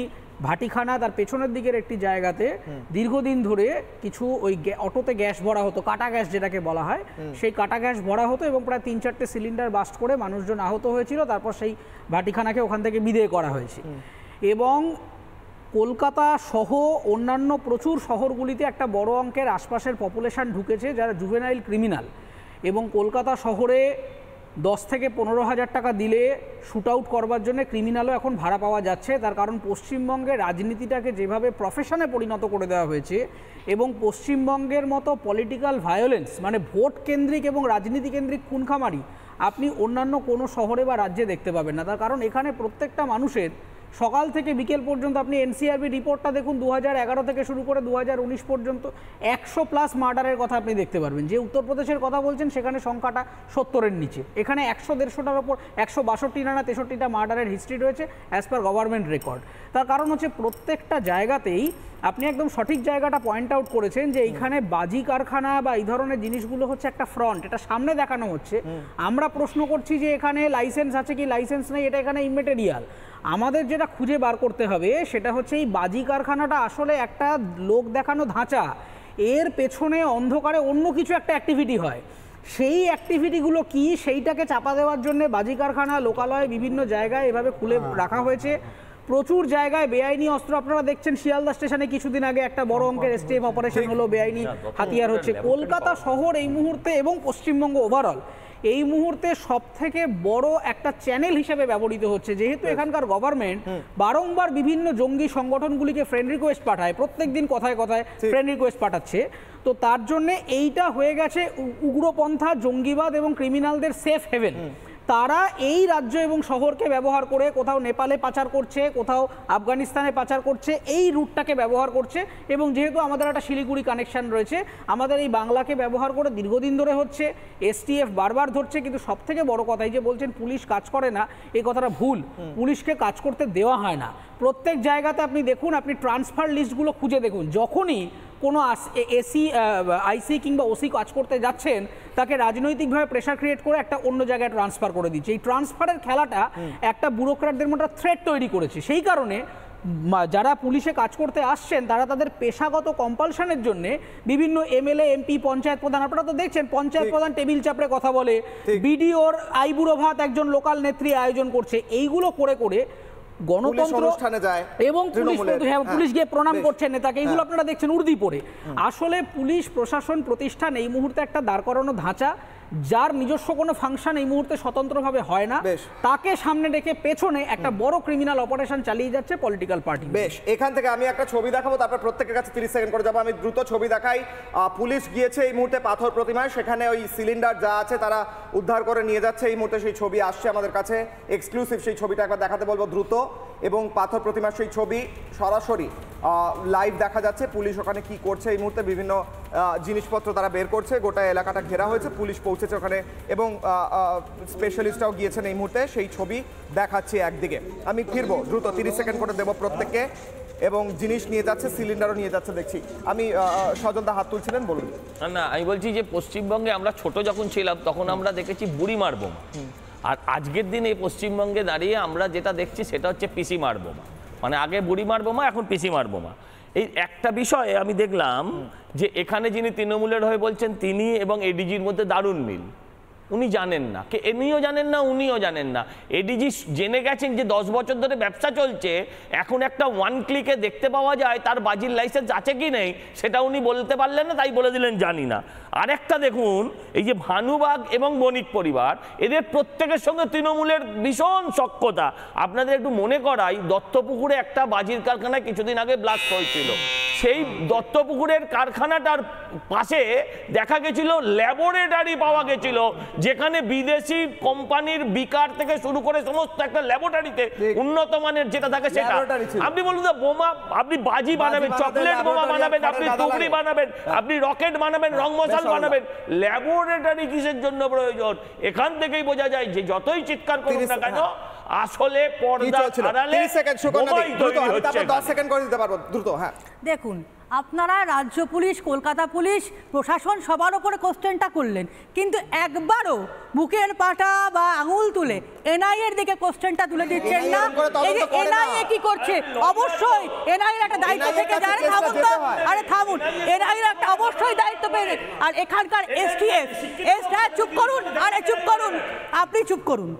ভাটিখানা তার পেছনের দিকের একটি জায়গাতে দীর্ঘদিন ধরে কিছু ওই অটোতে গ্যাস ভরা হতো, কাটা গ্যাস যেটাকে বলা হয়, সেই কাটা গ্যাস ভরা হতো এবং প্রায় 3-4টে সিলিন্ডার বাস্ট করে মানুষজন আহত হয়েছিল। তারপর সেই ভাটিখানাকে ওখান থেকে বিদেয় করা হয়েছে। এবং কলকাতা সহ অন্যান্য প্রচুর শহরগুলিতে একটা বড় অঙ্কের আশপাশের পপুলেশন ঢুকেছে যারা জুভেনাইল ক্রিমিনাল, এবং কলকাতা শহরে 10 থেকে 15,000 টাকা দিলে শ্যুট আউট করবার জন্য ক্রিমিনালও এখন ভাড়া পাওয়া যাচ্ছে। তার কারণ পশ্চিমবঙ্গের রাজনীতিটাকে যেভাবে প্রফেশনে পরিণত করে দেওয়া হয়েছে এবং পশ্চিমবঙ্গের মতো পলিটিক্যাল ভায়োলেন্স, মানে ভোট কেন্দ্রিক এবং রাজনীতি কেন্দ্রিক খুনখামারি আপনি অন্যান্য কোনো শহরে বা রাজ্যে দেখতে পাবেন না। তার কারণ এখানে প্রত্যেকটা মানুষের সকাল থেকে বিকেল পর্যন্ত, আপনি এনসিআরবি রিপোর্টটা দেখুন, 2011 থেকে শুরু করে 2019 পর্যন্ত 100+ মার্ডারের কথা আপনি দেখতে পারবেন। যে উত্তরপ্রদেশের কথা বলছেন সেখানে সংখ্যাটা 70-এর নিচে, এখানে 100-150টার ওপর 162টা না 63টা মার্ডারের হিস্ট্রি রয়েছে অ্যাজ পার গভর্নমেন্ট রেকর্ড। তার কারণ হচ্ছে প্রত্যেকটা জায়গাতেই আপনি একদম সঠিক জায়গাটা পয়েন্ট আউট করেছেন যে এইখানে বাজি কারখানা বা এই ধরনের জিনিসগুলো হচ্ছে একটা ফ্রন্ট, এটা সামনে দেখানো হচ্ছে। আমরা প্রশ্ন করছি যে এখানে লাইসেন্স আছে কি লাইসেন্স নেই, এটা এখানে ইমেটেরিয়াল। আমাদের যেটা খুঁজে বার করতে হবে সেটা হচ্ছে এই বাজি কারখানাটা আসলে একটা লোক দেখানো ধাঁচা, এর পেছনে অন্ধকারে অন্য কিছু একটা অ্যাক্টিভিটি হয়। সেই অ্যাক্টিভিটিগুলো কি, সেইটাকে চাপা দেওয়ার জন্য বাজি কারখানা, লোকালয়, বিভিন্ন জায়গায় এভাবে খুলে রাখা হয়েছে। প্রচুর জায়গায় বেআইনি অস্ত্র আপনারা দেখছেন। শিয়ালদা স্টেশনে কিছুদিন আগে একটা বড় অঙ্কের এসটিএফ অপারেশন হলো, বেআইনি হাতিয়ার হচ্ছে। কলকাতা শহর এই মুহূর্তে এবং পশ্চিমবঙ্গ ওভারঅল এই মুহূর্তে সবথেকে বড় একটা চ্যানেল হিসেবে ব্যবহৃত হচ্ছে, যেহেতু এখানকার গভর্নমেন্ট বারংবার বিভিন্ন জঙ্গি সংগঠনগুলিকে ফ্রেন্ড রিকোয়েস্ট পাঠায়, প্রত্যেকদিন কথায় কথায় ফ্রেন্ড রিকোয়েস্ট পাঠাচ্ছে। তো তার জন্যে এইটা হয়ে গেছে উগ্রপন্থা, জঙ্গিবাদ এবং ক্রিমিনালদের সেফ হেভেন। তারা এই রাজ্য এবং শহরকে ব্যবহার করে কোথাও নেপালে পাচার করছে, কোথাও আফগানিস্তানে পাচার করছে, এই রুটটাকে ব্যবহার করছে। এবং যেহেতু আমাদের একটা শিলিগুড়ি কানেকশন রয়েছে, আমাদের এই বাংলাকে ব্যবহার করে দীর্ঘদিন ধরে হচ্ছে। এসটিএফ বারবার ধরছে, কিন্তু সব থেকে বড় কথা এই যে বলছেন পুলিশ কাজ করে না, এই কথাটা ভুল। পুলিশকে কাজ করতে দেওয়া হয় না। প্রত্যেক জায়গাতে আপনি দেখুন, আপনি ট্রান্সফার লিস্টগুলো খুঁজে দেখুন, যখনই কোনো আইসি কিংবা ওসি কাজ করতে যাচ্ছেন, তাকে রাজনৈতিকভাবে প্রেশার ক্রিয়েট করে একটা অন্য জায়গায় ট্রান্সফার করে দিচ্ছে। এই ট্রান্সফারের খেলাটা একটা ব্যুরোক্র্যাটদের মধ্যে থ্রেট তৈরি করেছে। সেই কারণে যারা পুলিশে কাজ করতে আসছেন তারা তাদের পেশাগত কম্পালশনের জন্য বিভিন্ন এমএলএ, এমপি, পঞ্চায়েত প্রধান, আপনারা তো দেখছেন পঞ্চায়েত প্রধান টেবিল চাপড়ে কথা বলে, বিডিওর আইবুড়ো ভাত একজন লোকাল নেত্রী আয়োজন করছে। এইগুলো করে করে গণতন্ত্র এবং পুলিশ গিয়ে প্রণাম করছে নেতাকে, এইগুলো আপনারা দেখছেন উর্দি পড়ে। আসলে পুলিশ প্রশাসন প্রতিষ্ঠান এই মুহূর্তে একটা দাঁড় করানো ধাঁচা, যার নিজস্ব কোনো ফাংশন এই মুহূর্তে স্বতন্ত্রভাবে হয় না, তাকে সামনে রেখে পেছনে একটা বড় ক্রিমিনাল অপারেশন চালিয়ে যাচ্ছে পলিটিক্যাল পার্টি। বেশ, এখান থেকে আমি একটা ছবি দেখাবো, তারপর প্রত্যেকের কাছে 30 সেকেন্ড করে যাবো। আমি দ্রুত ছবি দেখাই। পুলিশ গিয়েছে এই মুহূর্তে পাথর প্রতিমায়, সেখানে ওই সিলিন্ডার যা আছে তারা উদ্ধার করে নিয়ে যাচ্ছে। এই মুহূর্তে সেই ছবি আসছে আমাদের কাছে, এক্সক্লুসিভ সেই ছবিটা একবার দেখাতে বলবো দ্রুত। এবং পাথর প্রতিমার সেই ছবি সরাসরি লাইভ দেখা যাচ্ছে। পুলিশ ওখানে কি করছে এই মুহূর্তে, বিভিন্ন জিনিসপত্র তারা বের করছে, গোটা এলাকাটা ঘেরা হয়েছে, পুলিশ পৌঁছেছে ওখানে এবং স্পেশালিস্টরাও গিয়েছেন এই মুহূর্তে। সেই ছবি দেখাচ্ছি একদিকে। আমি ফিরবো দ্রুত, 30 সেকেন্ড করে দেবো প্রত্যেককে। এবং জিনিস নিয়ে যাচ্ছে, সিলিন্ডারও নিয়ে যাচ্ছে দেখছি। আমি সজলদা হাত তুলছিলেন, বলুন। না, আমি বলছি যে পশ্চিমবঙ্গে আমরা ছোট যখন ছিলাম তখন আমরা দেখেছি বুড়িমার বোমা, আর আজকের দিনে পশ্চিমবঙ্গে দাঁড়িয়ে আমরা যেটা দেখছি সেটা হচ্ছে পিসি মার বোমা। মানে আগে বুড়িমার বোমা, এখন পিসি মার বোমা। এই একটা বিষয়ে আমি দেখলাম যে এখানে যিনি তৃণমূলের হয়ে বলছেন তিনি এবং এডিজির মধ্যে দারুণ মিল। উনি জানেন না, কে এমনিও জানেন না, উনিও জানেন না। এডিজি জেনে গেছেন যে 10 বছর ধরে ব্যবসা চলছে, এখন একটা ওয়ান ক্লিকে দেখতে পাওয়া যায় তার বাজির লাইসেন্স আছে কি নেই, সেটা উনি বলতে পারলেন না, তাই বলে দিলেন জানি না। আরেকটা দেখুন, এই যে ভানুবাগ এবং বণিক পরিবার, এদের প্রত্যেকের সঙ্গে তৃণমূলের ভীষণ সখ্যতা। আপনাদের একটু মনে করাই, দত্তপুকুরে একটা বাজির কারখানায় কিছুদিন আগে ব্লাস্ট হয়েছিল। সেই দত্তপুকুরের কারখানাটার পাশে দেখা গেছিল ল্যাবরেটরি পাওয়া গেছিল, যেখানে বিদেশি কোম্পানির বিকার থেকে শুরু করে সমস্ত একটা ল্যাবরেটরিতে উন্নত মানের যেটা থাকে সেটা। আপনি বলুন তো, বোমা আপনি বাজি বানাবেন, চকলেট বোমা বানাবেন, আপনি টুকরি বানাবেন, আপনি রকেট বানাবেন, রং মশাল বানাবেন, ল্যাবরেটরি কিসের জন্য প্রয়োজন? এখান থেকেই বোঝা যায় যে যতই চিৎকার করুন না কেন, আসলে পর্দা আড়ালে 30 সেকেন্ড দ্রুত, আমি তারপর 10 সেকেন্ড করে দিতে পারবো দ্রুত। হ্যাঁ দেখুন, আপনারা রাজ্য পুলিশ, কলকাতা পুলিশ প্রশাসন সবার উপরে কোশ্চেনটা করলেন, কিন্তু একবারও বুকের পাটা বা আঙুল তুলে এনআইএর দিকে কোশ্চেনটা তুলে দিচ্ছেন না। এই যে এনআইএ কি করছে, অবশ্যই এনআইএর একটা দায়িত্ব থেকে যায়। থামুন তো, আরে থামুন, এনআইএর একটা অবশ্যই দায়িত্ব পেয়ে। আর এখানকার এসটিএফ চুপ করুন, আরে চুপ করুন, আপনি চুপ করুন।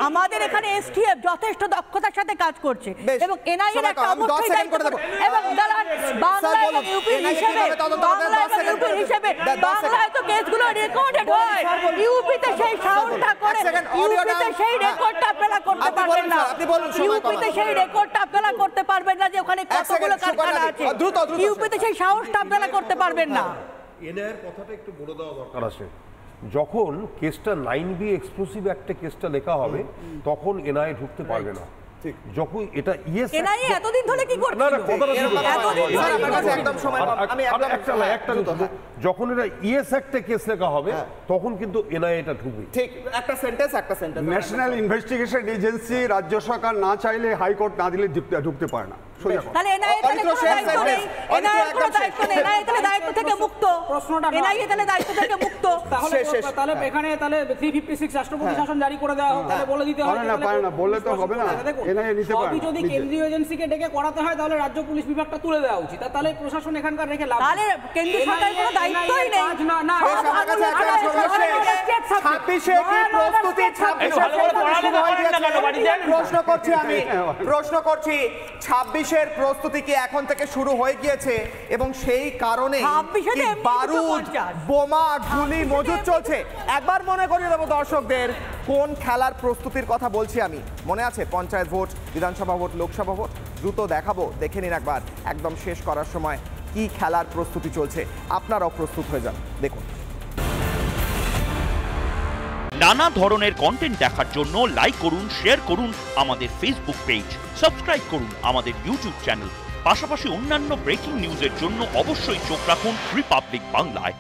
আমাদের এখানে এসটিএফ যথেষ্ট দক্ষতার সাথে কাজ করছে এবং এনআইএর একটা অবশ্যই দায়িত্ব। এবং বাংলা এবং ইউপি হিসেবে, বাংলা এবং ইউপি হিসেবে বাংলায় তো কেসগুলো রেকর্ডেড হয়, ইউপিতে সেই সাউন্ডটা করে, ইউপিতে সেই রেকর্ডটা আপনারা করতে পারবেন না, ইউপিতে সেই রেকর্ডটা আপনারা করতে পারবেন না যে ওখানে কতগুলো কারখানা আছে, ইউপিতে সেই সাহসটা আপনারা করতে পারবেন না। এনআইএর কথাটা একটু বলে দেওয়া দরকার আছে। যখন কেসটা 9B এক্সক্লুসিভ একটা কেসটা লেখা হবে, তখন এনআইএ ঢুকতে পারবে না। যখন এটা ইএস এনআইএ এতদিন ধরে কি করছিল? যখন এটা ইএস একটা কেস লেখা হবে, তখন কিন্তু এনআইএ এটা ঢুকবে। ঠিক, একটা সেন্টেন্স ন্যাশনাল ইনভেস্টিগেশন এজেন্সি রাজ্য সরকার না চাইলে, হাইকোর্ট না দিলে ঢুকতে পারে না। তাহলে এনআইএ তাহলে কোনো দায়িত্ব নেই, এনআইএ কোনো দায়িত্ব নেই, এনআইএ তাহলে দায়িত্ব থেকে মুক্ত, প্রশ্নটা এনআইএ তাহলে দায়িত্ব থেকে মুক্ত। তাহলে এখানে তাহলে 356 রাষ্ট্রপতি শাসন জারি করে দেওয়া হোক, তাহলে বলে দিতে হবে না, পারে না, বললে তো হবে না। এনআইএ নিতে পারে না। যদি কেন্দ্রীয় এজেন্সিকে ডেকে করাতে হয়, তাহলে রাজ্য পুলিশ বিভাগটা তুলে দেওয়া উচিত, তাহলে প্রশাসন এখানকার রেখে লাভ। তাহলে কেন্দ্রীয় সরকারের কোনো দায়িত্বই নেই। না না, আমার কাছে একটা সমস্যা, 26 এর প্রস্তুতি, 26 প্রশ্ন করছি 26 এর প্রস্তুতি কি এখন থেকে শুরু হয়ে গিয়েছে এবং সেই কারণে বারুদ, বোমা, গুলি মজুদ চলছে? একবার মনে করিয়ে দেবো দর্শকদের কোন খেলার প্রস্তুতির কথা বলছি আমি। মনে আছে পঞ্চায়েত ভোট, বিধানসভা ভোট, লোকসভা ভোট? দ্রুত দেখাবো, দেখে নিন একবার একদম শেষ করার সময় কি খেলার প্রস্তুতি চলছে। আপনারাও প্রস্তুত হয়ে যান, দেখুন। নানা ধরনের কন্টেন্ট দেখার জন্য লাইক করুন, শেয়ার করুন আমাদের ফেসবুক পেজ, সাবস্ক্রাইব করুন আমাদের ইউটিউব চ্যানেল। পাশাপাশি অন্যান্য ব্রেকিং নিউজের জন্য অবশ্যই চোখ রাখুন রিপাবলিক বাংলায়।